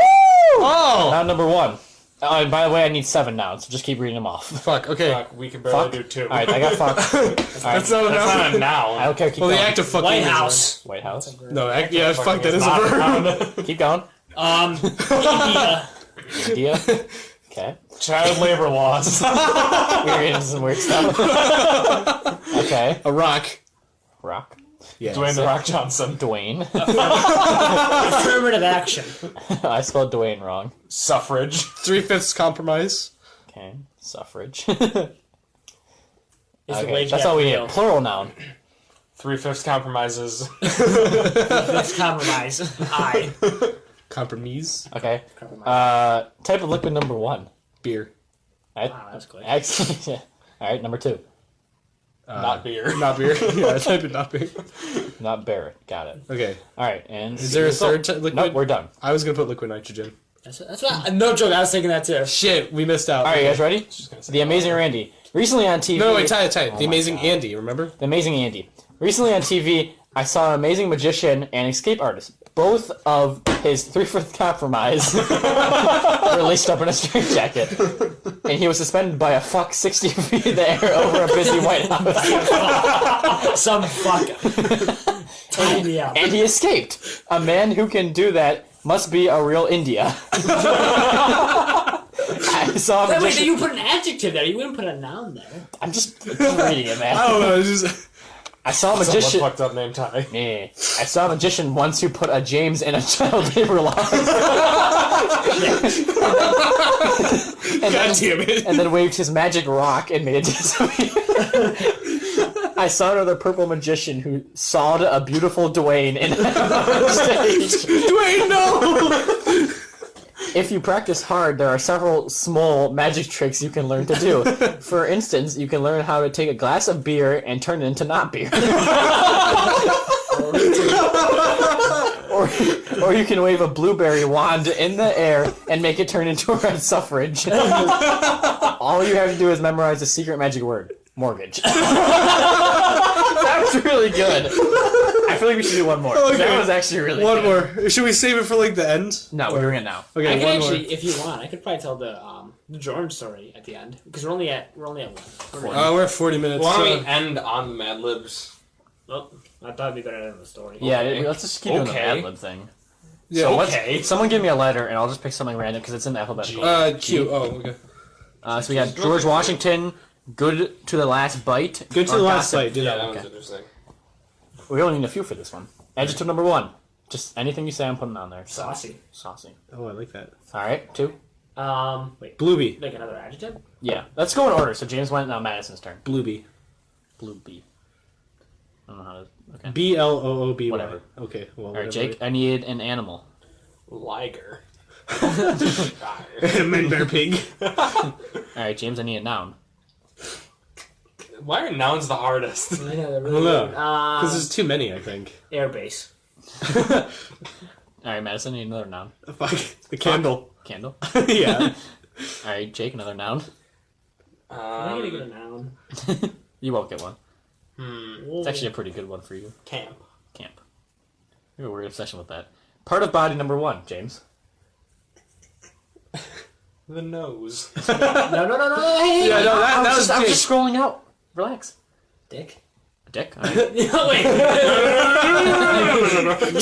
Oh. now number 1. And by the way, I need 7 now, so just keep reading them off. Fuck. Okay. Fuck, we can barely Fuck. do 2. Alright, I got fuck. Alright, That's not That's enough. not a I noun. don't care. Keep Well, the going. act of fucking. White is a House. White House. verb. No, yeah, fuck. Fucking That is a not verb. noun. Keep going. India. India. Okay. Child labor laws. We're into some weird stuff. Okay. A rock. Rock. Yeah. Dwayne The Rock Johnson. Dwayne. Affirmative action. I spelled Dwayne wrong. Suffrage. 3/5 compromise. Okay. Suffrage. Is the Okay, wage that's gap all we real? need. Plural noun. 3/5 compromises. Let's compromise. I. Compromise. Okay. Compromise. Type of liquid number 1. Beer. Wow, that's quick. Actually, yeah. All right, number 2. Not beer. Not beer. Yeah, I type it not beer. Not Barrett. Got it. Okay. All right, and Is there a third liquid? Nope, we're done. I was gonna put liquid nitrogen. That's what. No joke. I was thinking that too. Shit, we missed out. All right, you guys ready? Just gonna say The Amazing Randy. Recently on TV. No, wait, tie it. The my amazing God. Andy, remember? The Amazing Andy. Recently on TV, I saw an amazing magician and escape artist. Both of his 3/5 compromise were laced up in a straitjacket. And he was suspended by a fuck 60 feet in the air over a busy White House. Some fuck. Tie me out. And he escaped. A man who can do that must be a real India. I saw a Wait, magician. you put an adjective there. You wouldn't put a noun there. I'm just reading it, man. I don't know. It's just I saw a That's a magician. fucked up name, Ty. Yeah. I saw a magician once who put a James in a child labor law. God damn it. And then waved his magic rock and made it disappear. I saw another purple magician who sawed a beautiful Dwayne in a stage. Dwayne, no! If you practice hard, there are several small magic tricks you can learn to do. For instance, you can learn how to take a glass of beer and turn it into not beer. or you can wave a blueberry wand in the air and make it turn into a red suffrage. All you have to do is memorize the secret magic word. Mortgage. That was really good. I feel like we should do one more. Okay. That was actually really One good. more. Should we save it for like the end? No, we're doing it now. Okay, I can one actually, more. if you want, I could probably tell the Jordan story at the end because we're only at one. We're at 40 minutes. Why don't so- we end on the Mad Libs? Well, I thought it'd be better than the story. Yeah, Okay. let's just keep doing the Okay. Mad Lib thing. Yeah, So okay. someone give me a letter, and I'll just pick something random because it's in the alphabetical. Q. Oh, okay. So we got George Washington, good to the last bite. Good to or the last gossip. fight. Do Yeah, that that one. one's interesting. We only need a few for this one. Adjective number 1. Just anything you say, I'm putting on there. So, Saucy. saucy. Oh, I like that. All right, 2. Wait, Blueby. like another adjective? Yeah, let's go in order. So James went, now Madison's turn. Blueby. Blue B. I don't know how to. Okay. BLOOBY. Whatever. Okay. Well, All right, Jake. I need an animal. Liger. Men, bear, pig. All right, James. I need a noun. Why are nouns the hardest? I know, they're I really don't know. weird. Because there's too many, I think. Airbase. All right, Madison. I need another noun. Fuck. The candle. Candle. Yeah. All right, Jake. Another noun. I'm gonna get a noun. You won't get one. Hmm. It's actually a pretty good one for you. Camp. Camp. We have a weird obsession with that. Part of body number 1, James. The nose. No. Hey, Yeah, no, that was I was Jake. just scrolling out. Relax. Dick. A dick. All right. No, wait.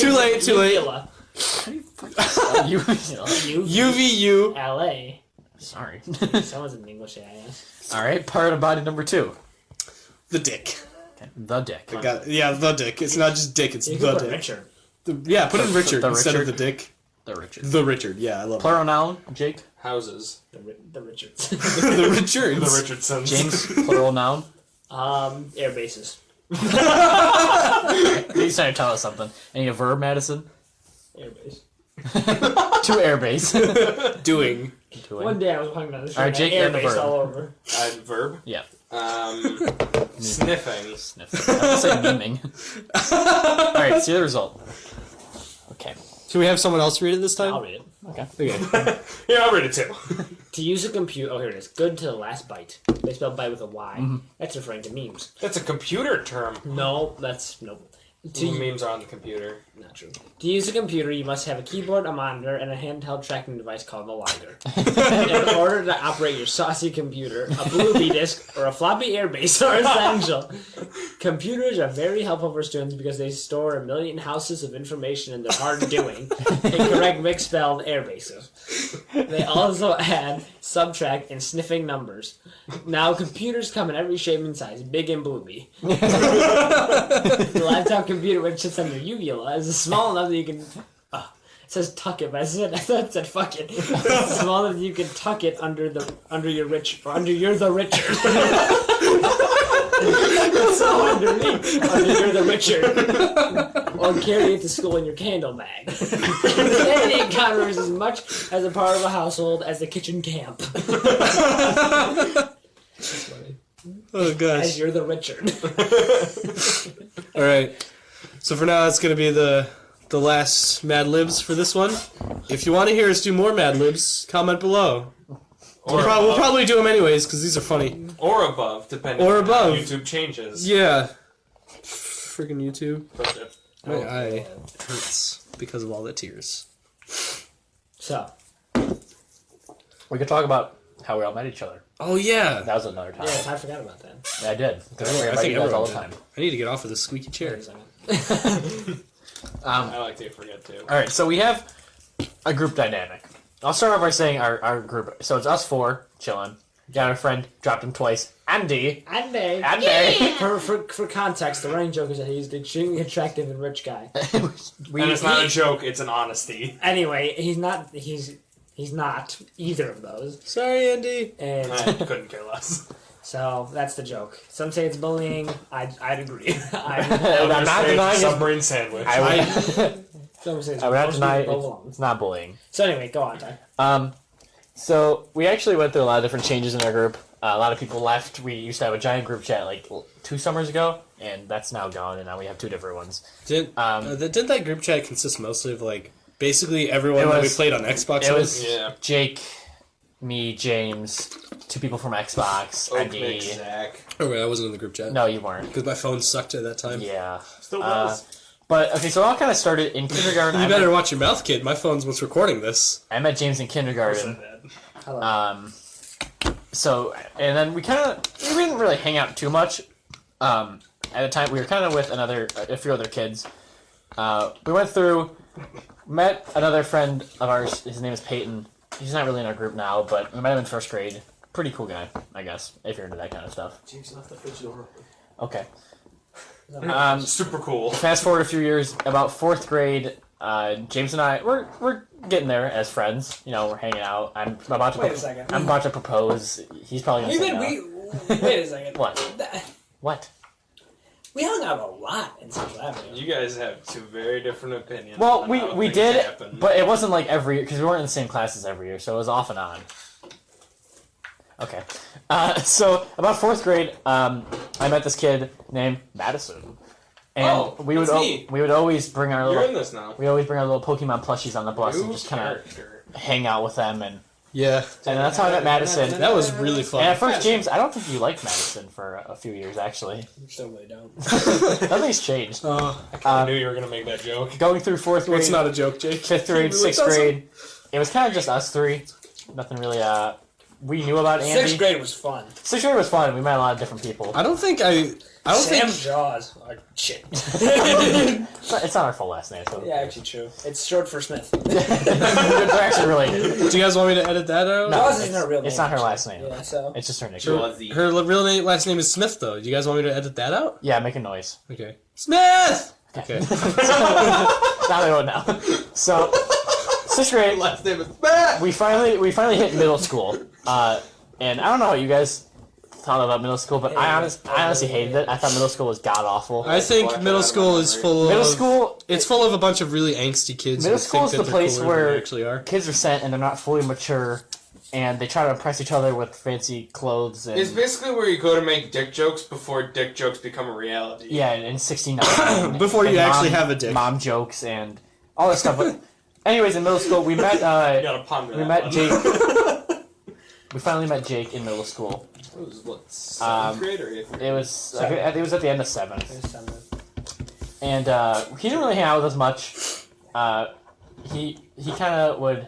Too late, too late. Uvula. You. UVU. LA. Sorry. Someone's in English AIS. All right. Part of body number 2. The dick. Okay. The dick. Yeah, the dick. It's not just dick, it's You the can put dick. Richard. Yeah, put in Richard the instead of Richard. the dick. The Richard. The Richard. Yeah, I love Plural noun, Jake. Houses. The Richards. it. The Richards. The Richardsons. James. Plural noun. Air bases. He's trying to tell us something. I need a verb, Madison. Air base. To airbase. Doing. One day I was walking down the street. Alright, Jake, air and the base verb. all over. Verb. Yeah. Sniffing. Sniff. I was say memeing. All right. See the result. Okay. Can we have someone else read it this I'll time? read it. Okay. Okay. Yeah, I'll read it too. To use a computer. Oh, here it is. Good to the last bite. They spell bite with a Y. Mm-hmm. That's referring to memes. That's a computer term. No, that's nope. To Memes are on the computer. Not true. To use a computer, you must have a keyboard, a monitor, and a handheld tracking device called a Liger. In order to operate your saucy computer, a Bluetooth disk or a floppy airbase are essential. Computers are very helpful for students because they store a million houses of information in their hard doing and correct misspelled airbases. They also add, subtract, and sniffing numbers. Now, computers come in every shape and size, big and bloomy. The laptop computer which sits on your uvula is small enough that you can. It says tuck it, but I thought it said fuck it. It's small enough that you can tuck it under your the Richard. So underneath, under you're the Richard, or carry it to school in your candle bag. Then it encounters as much as a part of a household as the kitchen camp. Oh, gosh. As you're the Richard. All right. So for now, that's going to be the last Mad Libs for this one. If you want to hear us do more Mad Libs, comment below. We'll probably do them anyways, because these are funny. Or above, depending Or on how above. YouTube changes. Yeah. Freaking YouTube. But, My eye hurts because of all the tears. So, We could talk about how we all met each other. Oh, yeah. That was another time. yes, I forgot about that. I did. I I think think you guys all the everyone time. I need to get off of this squeaky chair. Wait a second. I like to forget too. All right, so we have a group dynamic. I'll start off by saying our group. So it's us four chilling, got a friend, dropped him twice. Andy. Andy. Andy. For context, the running joke is that he's the extremely attractive and rich guy. And it's not a joke, it's an honesty. Anyway, he's not either of those. Sorry, Andy. And I couldn't care less. so that's the joke. Some say it's bullying. I'd agree. I'm not denying it. Submarine sandwich. Some say it's I would not most deny people it's, belong. it's not bullying. So anyway, go on, Ty. So we actually went through a lot of different changes in our group. A lot of people left. We used to have a giant group chat like 2 summers ago, and that's now gone, and now we have 2 different ones. Didn't that group chat consist mostly of like basically everyone that we played on Xbox? It was Yeah. Jake, me, James, 2 people from Xbox, Andy. Zach. Oh wait, I wasn't in the group chat. No, you weren't. Because my phone sucked at that time. Yeah. Still does. But okay, so it all kind of started in kindergarten. You better watch your mouth, kid. My phone's what's recording this. I met James in kindergarten. Hello. So, and then we didn't really hang out too much. At the time, we were kind of with a few other kids. We went through, met another friend of ours. His name is Peyton. He's not really in our group now, but we met him in 1st grade. Pretty cool guy, I guess, if you're into that kind of stuff. James left the fridge door open. Okay. Super cool. Fast forward a few years, about 4th grade, James and I, we're getting there as friends. You know, we're hanging out. I'm about to Wait a second. I'm about to propose. He's probably gonna say no. Wait a second. What? What? We hung out a lot in Central Avenue. You guys have 2 very different opinions. Well, on we how we things did, happen. but it wasn't like every year because we weren't in the same classes every year, so it was off and on. Okay, so about 4th grade, I met this kid named Madison, and we would always bring our You're in little this now. little Pokemon plushies on the bus and New just kind of character. hang out with them, and Yeah. that's how I met Madison. That was really fun. And at first, James, I don't think you liked Madison for a few years actually. Still really don't. Nothing's changed. I knew you were gonna make that joke. Going through 4th grade, It's not a joke, Jake. 5th grade, 6th grade, it was kind of just us 3. Nothing really. We knew about Andy. 6th grade was fun. 6th grade was fun. We met a lot of different people. I don't think Sam Jaws. Shit. It's not our full last name, so Yeah, actually true. It's short for Smith. they're actually related. Do you guys want me to edit that out? No, Jaws isn't her real name. it's not her last name. Yeah, so. It's just her nickname. Her real last name is Smith, though. Do you guys want me to edit that out? Yeah, make a noise. Okay. Smith! Okay. Now they know now. So, 6th grade, Last name is Matt. we finally hit middle school. And I don't know how you guys thought about middle school, but I honestly hated it. I thought middle school was god awful. I think middle school is full of... Middle school, It's full of a bunch of really angsty kids middle who school think is that the they're place cooler than where they actually are. kids are sent and they're not fully mature, and they try to impress each other with fancy clothes. And, It's basically where you go to make dick jokes before dick jokes become a reality. yeah, in 69. Before you and actually have a dick. Mom jokes and all that stuff. But anyways, in middle school, we met. You gotta ponder We that met one. Jake. We finally met Jake in middle school. It was what, 7th grade or 8th grade? It was it was at the end of 7th, and he didn't really hang out with us much. He kind of would.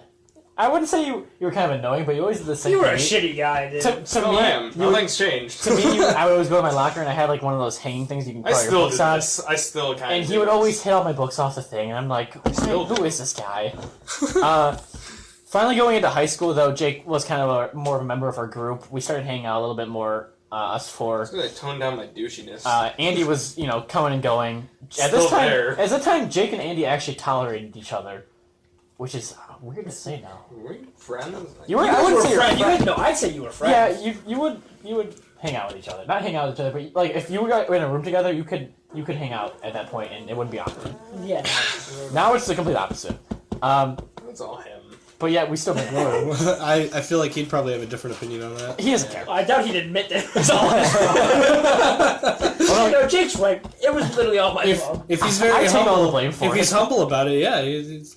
I wouldn't say you were kind of annoying, but you always did the same. You were thing. a shitty guy, dude. To Still me, am. Nothing's changed. to me, I would always go to my locker and I had like one of those hanging things you can I put all your still books do on. this. I still kind of And he would always hit all my books off the thing, and I'm like, who is this guy? Finally going into high school, though, Jake was kind of more of a member of our group. We started hanging out a little bit more, us four. I toned down my douchiness. Andy was, coming and going. At this time, Jake and Andy actually tolerated each other, which is weird to say now. Were you friends? You were. I wouldn't say friend. you're friends. No, I'd say you were friends. Yeah, you would hang out with each other. Not hang out with each other, but like if you were in a room together, you could hang out at that point, and it wouldn't be awkward. Yeah. Now it's the complete opposite. That's all him. But yeah, we still make room. I feel like he'd probably have a different opinion on that. He doesn't care. I doubt he'd admit that it was all his fault. No, Jake's right. It was literally all my fault. If he's very I take humble, all the blame for if it. he's humble about it, yeah. He's,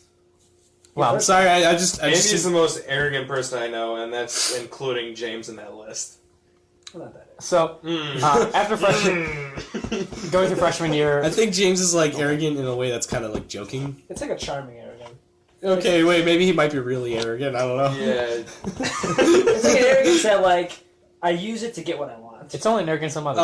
Well, I'm sorry. I just Andy's the most arrogant person I know, and that's including James in that list. Not that. so after going through freshman year, I think James is like arrogant in a way that's kind of like joking. It's like a charming arrogant. Okay, wait, maybe he might be really arrogant. I don't know. Yeah. It's like an arrogance that like I use it to get what I want. it's only arrogance some other.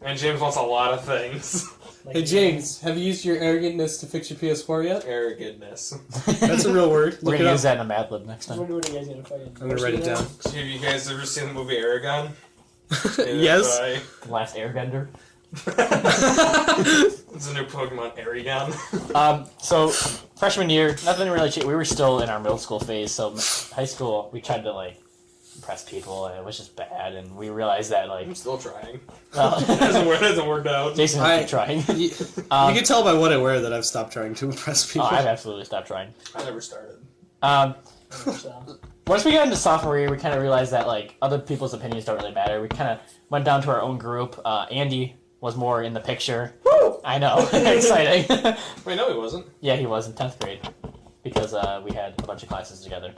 And James wants a lot of things. Like, Hey James, have you used your arrogantness to fix your PS4 yet? Arrogantness. That's a real word. We're Look gonna it use up. that in a Mad Lib next time. What are you guys gonna fucking? I'm gonna write it down. Have you guys ever seen the movie Aragon? Yes. The Last Airbender. It's a new Pokemon, Aragon. So freshman year, nothing really changed. We were still in our middle school phase, so high school we tried to like impress people, and it was just bad. And we realized that like I'm still trying. well, It hasn't worked out. Jason I- keep trying. You can tell by what I wear that I've stopped trying to impress Oh, people. I've absolutely stopped trying. I never started. So, Once we got into sophomore year, we kind of realized that like other people's opinions don't really matter. We kind of went down to our own group. Andy was more in the picture. woo! I know, exciting. Wait, no, he wasn't. Yeah, he was in 10th grade because we had a bunch of classes together.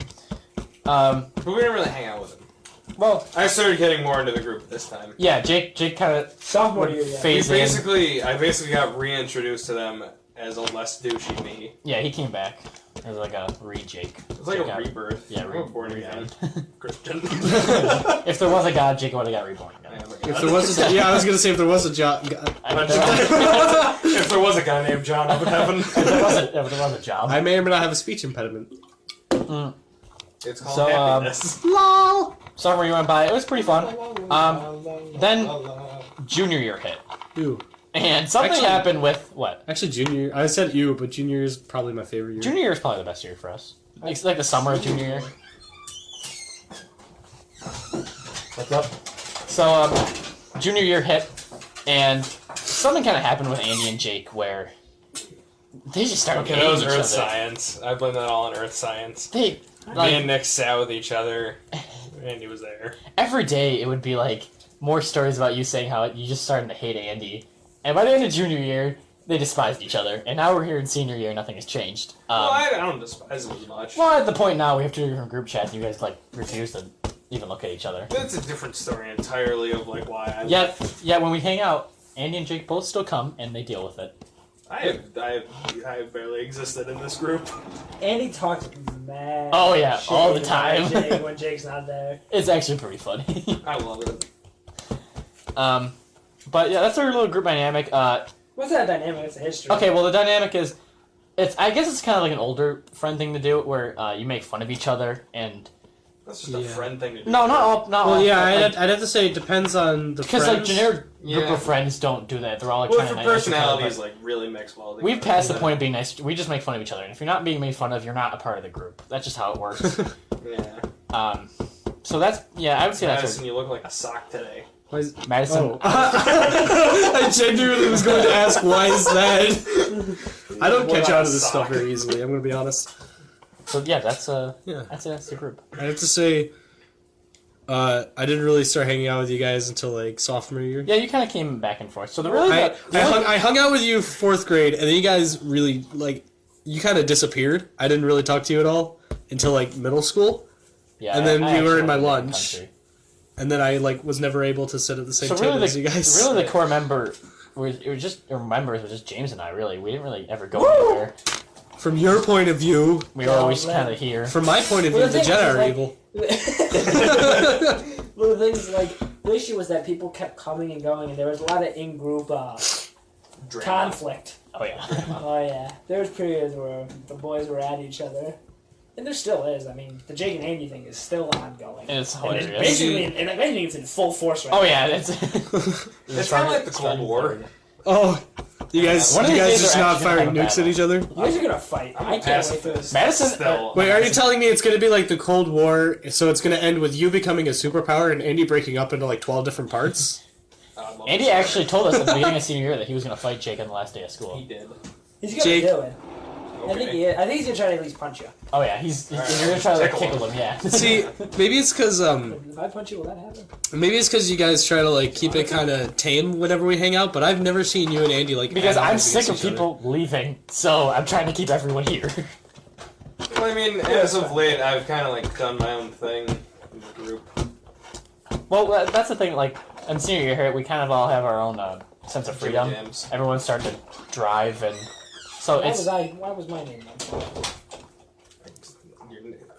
But we didn't really hang out with him. Well, I started getting more into the group this time. yeah, Jake kind of Sophomore year, yeah. phase in. I basically got reintroduced to them as a less douchey me. Yeah, he came back. It was like a re-Jake. It's like Jake a got- rebirth. Yeah, I'm born again. Christian. If there was a god, Jake would have got reborn I again. am a If god. there was a, yeah, I was gonna say if there was a job. If there was a guy named John up in heaven. if there was a job. I may or may not have a speech impediment. It's called So, happiness. Lol. Summer year went by. It was pretty fun. Then junior year hit, Ew. and something Actually- happened with what? Actually, junior. I said ew, but junior is probably my favorite year. Junior year is probably the best year for us. It's like the summer of junior year. What's up? So, junior year hit, and something kind of happened with Andy and Jake where they just started Okay, hating that was each Earth other. Science. I blame that all on Earth Science. They, Me and like, Nick sat with each other. Andy was there. every day it would be like more stories about you saying how you just starting to hate Andy. And by the end of junior year, they despised each other. And now we're here in senior year, nothing has changed. Well, I don't despise him as much. Well, at the point now, we have two different group chats, and you guys like refuse to even look at each other. That's a different story entirely of like why I Yet when we hang out, Andy and Jake both still come, and they deal with it. I have barely existed in this group. Andy talks mad. Oh, yeah, shit all the about time. Jake when Jake's not there. It's actually pretty funny. I love it. But yeah, that's our little group dynamic. What's that dynamic? It's a history. Okay, well the dynamic is, I guess it's kind of like an older friend thing to do, where you make fun of each other, and That's just a Yeah. friend thing to do. not all. Well, yeah, like, I'd have to say it depends on the because friends. like generic group Yeah. of friends don't do that. They're all like Well, trying if to your nice to each other, personalities but like really mix well together. we've passed the point of being nice. We just make fun of each other, and if you're not being made fun of, you're not a part of the group. That's just how it works. Yeah. So that's I would say that's Madison, you look like a sock today. Why is- Madison. Oh. I genuinely was going to ask why is that. I don't What catch about on to this sock? stuff very easily. I'm going to be honest. So yeah, that's Yeah. I'd say that's the group. I have to say, I didn't really start hanging out with you guys until like sophomore year. Yeah, you kind of came back and forth. So I hung out with you 4th grade, and then you guys really like you kind of disappeared. I didn't really talk to you at all until like middle school, yeah, and then I you were actually in my lived different lunch. country. and then I like was never able to sit at the same So table really, as you guys. really the core member it was just members was just James and I. Really, we didn't really ever go anywhere. From your point of view, We were always kind of here. from my point of view, Well, the the thing Jedi is, are like- evil. Well, the thing is, like, the issue was that people kept coming and going, and there was a lot of in-group Drama. conflict. Oh yeah. Oh yeah, there was periods where the boys were at each other, and there still is. I mean, the Jake and Andy thing is still ongoing. It's And it's hilarious. basically, and I think it's in full force right Oh now. yeah, it's It's kind of like the Cold War. Oh, you guys, One of you these guys days just they're not actually gonna firing have a nukes at battle. each other? You guys are gonna fight. I can't wait for this. Madison. Still. Wait, are you telling me it's going to be like the Cold War? So it's going to end with you becoming a superpower and Andy breaking up into like 12 different parts? Andy actually told us at the beginning of senior year that he was going to fight Jake on the last day of He school. did. He's gonna Jake- do it. I think he is. I think he's gonna try to at least punch you. Oh yeah, he's Alright, you're going to try to like, tickle tickle him. Yeah. See, maybe it's because If I punch you, will that happen? you guys try to like keep it kind of tame whenever we hang out. But I've never seen you and Andy like Because at I'm odds sick of against each people leaving, so I'm trying to keep everyone here. Well, I mean, as of late, I've kind of like done my own thing in the group. Well, that's the thing. Like in senior year here, we kind of all have our own sense of freedom. Jimmy Jams. Everyone's starting to drive, and so it's Why was my name on?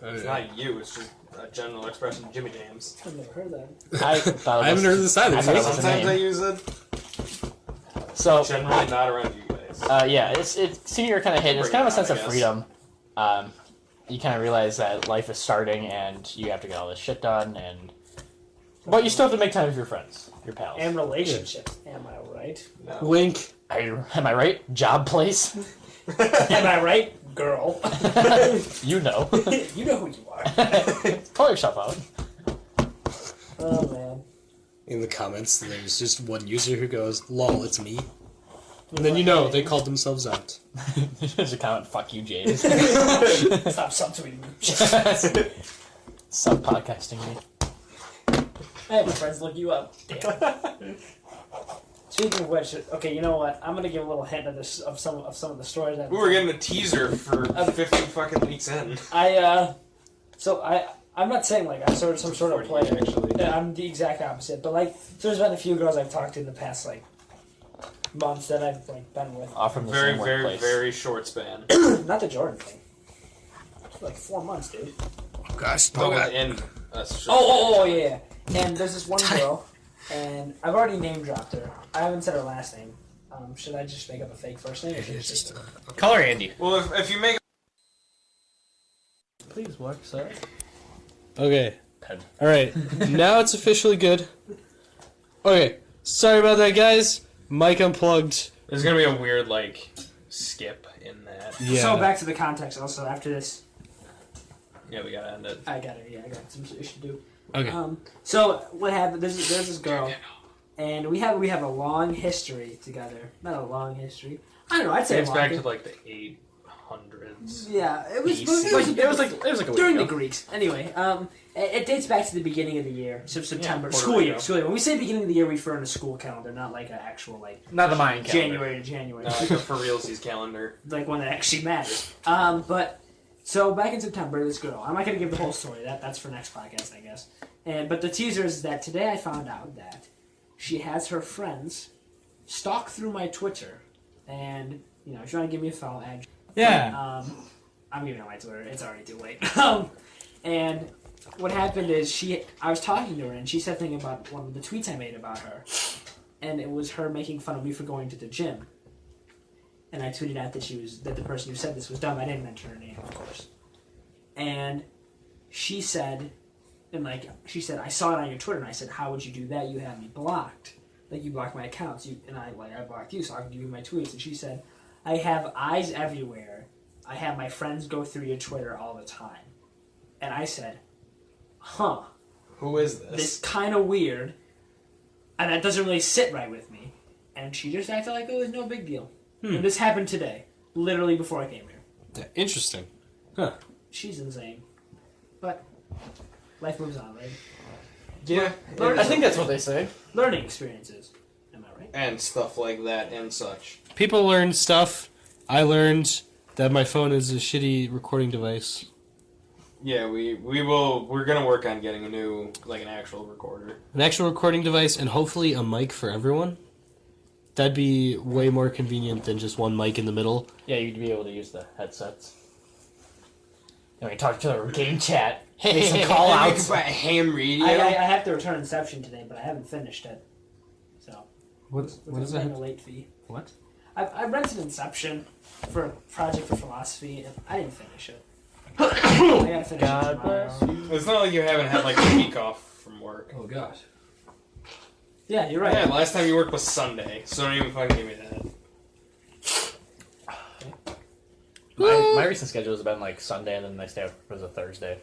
It's not you. It's just a general expression. Jimmy Jams. I've never heard that. I thought it I haven't was- heard this either. I thought it was a Sometimes I name. use it. So Generally not around you guys. yeah, it's senior kind of hit. It's kind of a sense of I guess. freedom. You kind of realize that life is starting and you have to get all this shit done, but you still have to make time with your friends, your pals. And relationships. Am I right? No. Wink. Am I right? Job place? Am I right, girl? You know. You know who you are. Call yourself out. Oh man. In the comments, there's just one user who goes, "Lol, it's me," and then you know they called themselves out. There's a comment, fuck you, James. Stop subtweeting me. Sub podcasting me. I have my friends look you up. Damn. Speaking of which, okay, you know what? I'm gonna give a little hint of this of some of the stories. We were getting a teaser for 50 fucking weeks in. I'm not saying like I'm sort of some sort of 40, player. actually. Yeah, I'm the exact opposite. But like, there's been a few girls I've talked to in the past like months that I've like been with. All from the Very, same very, workplace. very short span. Not the Jordan thing. It's like 4 months, dude. Oh gosh, No, in. That's Oh, yeah. And there's this one girl, and I've already name dropped her. I haven't said her last name. Should I just make up a fake first name? Or should I just Call her Andy. Well, if you make. Please work, sir. Okay. Pen. All right. Now it's officially good. Okay. Sorry about that, guys. Mic unplugged. There's gonna be a weird, like, skip in that. Yeah. So back to the context. Also, after this, Yeah, we gotta end it. I got it. Yeah, I got some shit to do. Okay. So what happened? There's this girl, and we have a long history together. Not a long history. I don't know. I'd say It's long. back to, like, the 800s. Yeah, it was. BC. It was like a week during ago. the Greeks. Anyway, it dates back to the beginning of the year, so September, Puerto school year. Rico. School year. When we say beginning of the year, we refer to school calendar, not like an actual like Not the Mayan calendar. January to January, Like a for realsies calendar. like one that actually matters. But so back in September, this girl. I'm not gonna give the whole story. That's for next podcast, I guess. But the teaser is that today I found out that she has her friends stalk through my Twitter, and you know if you want to give me a follow, add. Yeah. I'm giving her my Twitter. It's already too late. And what happened is I was talking to her, and she said something about one of the tweets I made about her, and it was her making fun of me for going to the gym. And I tweeted out that the person who said this was dumb. I didn't mention her name, of course. And she said, I saw it on your Twitter, and I said, how would you do that? You have me blocked. Like, you blocked my accounts. I blocked you, so I can give you my tweets. And she said, I have eyes everywhere. I have my friends go through your Twitter all the time. And I said, huh, Who is this? this kind of weird, and that doesn't really sit right with me. And she just acted like it was no big deal. And this happened today, literally before I came here. Yeah, interesting. Huh. She's insane. But life moves on, right? Yeah. I think that's what they say. Learning experiences. Am I right? And stuff like that and such. People learned stuff. I learned that my phone is a shitty recording device. Yeah, we're gonna work on getting a new, like, an actual recorder. An actual recording device and hopefully a mic for everyone. That'd be way more convenient than just one mic in the middle. Yeah, you'd be able to use the headsets. And we talk to the game chat. Make some call outs. Ham radio. I have to return Inception today, but I haven't finished it. So, What we're is paying that? a late fee. What? I rented Inception for a project for philosophy, and I didn't finish it. I gotta finish God it tomorrow. bless you. It's not like you haven't had, like, a week off from work. Oh gosh. Yeah, you're right. Yeah, last time you worked was Sunday, so don't even fucking give me that. My recent schedule has been like Sunday, and then the next day was a Thursday.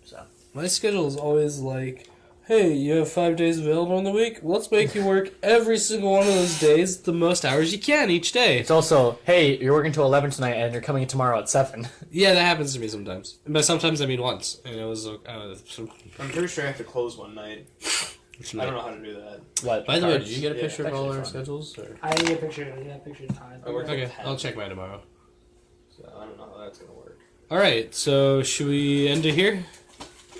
So My schedule is always like, hey, you have 5 days available in the week? Let's make you work every single one of those days the most hours you can each day. it's also, hey, you're working till 11 tonight, and you're coming in tomorrow at 7. Yeah, that happens to me sometimes. But sometimes I mean once. And it was I'm pretty sure I have to close one night. I don't know how to do that. What? By the way, cards? did you get a Yeah, picture of all actually our fun. schedules? Or? I need a picture. I need a picture of time. I work Okay, till 10, I'll check mine tomorrow. so I don't know how that's gonna work. Alright, so should we end it here?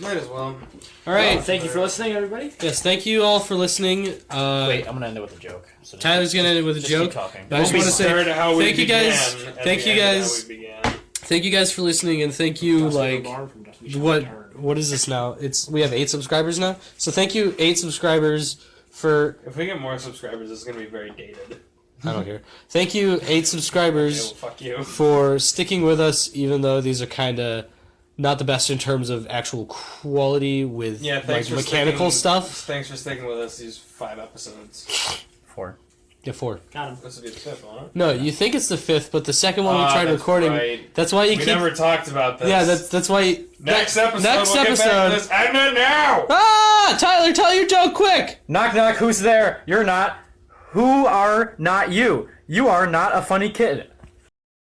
Might as well. Alright. Thank you for listening, everybody. Yes, thank you all for listening. Wait, I'm gonna end it with a joke. So just- Tyler's gonna end it with a just joke. Keep talking. I just want to say Start how we thank you guys. began, and Thank we you ended guys. how we began. Thank you guys for listening, and thank you, like, what is this now? We have 8 subscribers now. So thank you, 8 subscribers for. If we get more subscribers, it's gonna be very dated. I don't care. Thank you, 8 subscribers, fuck you. for sticking with us, even though these are kind of not the best in terms of actual quality with thanks for mechanical stuff. Thanks for sticking with us these 5 episodes. 4. Yeah, 4. Got him. This will be the 5th one, huh? No, you think it's the 5th, but the second one we tried that's recording. right. That's why you We keep. never talked about this. Yeah, that's why. Next episode. Next we'll episode. Get back to this. End it now. Ah, Tyler, tell your joke quick. Knock knock. Who's there? You're not. Who are not you? You are not a funny kid.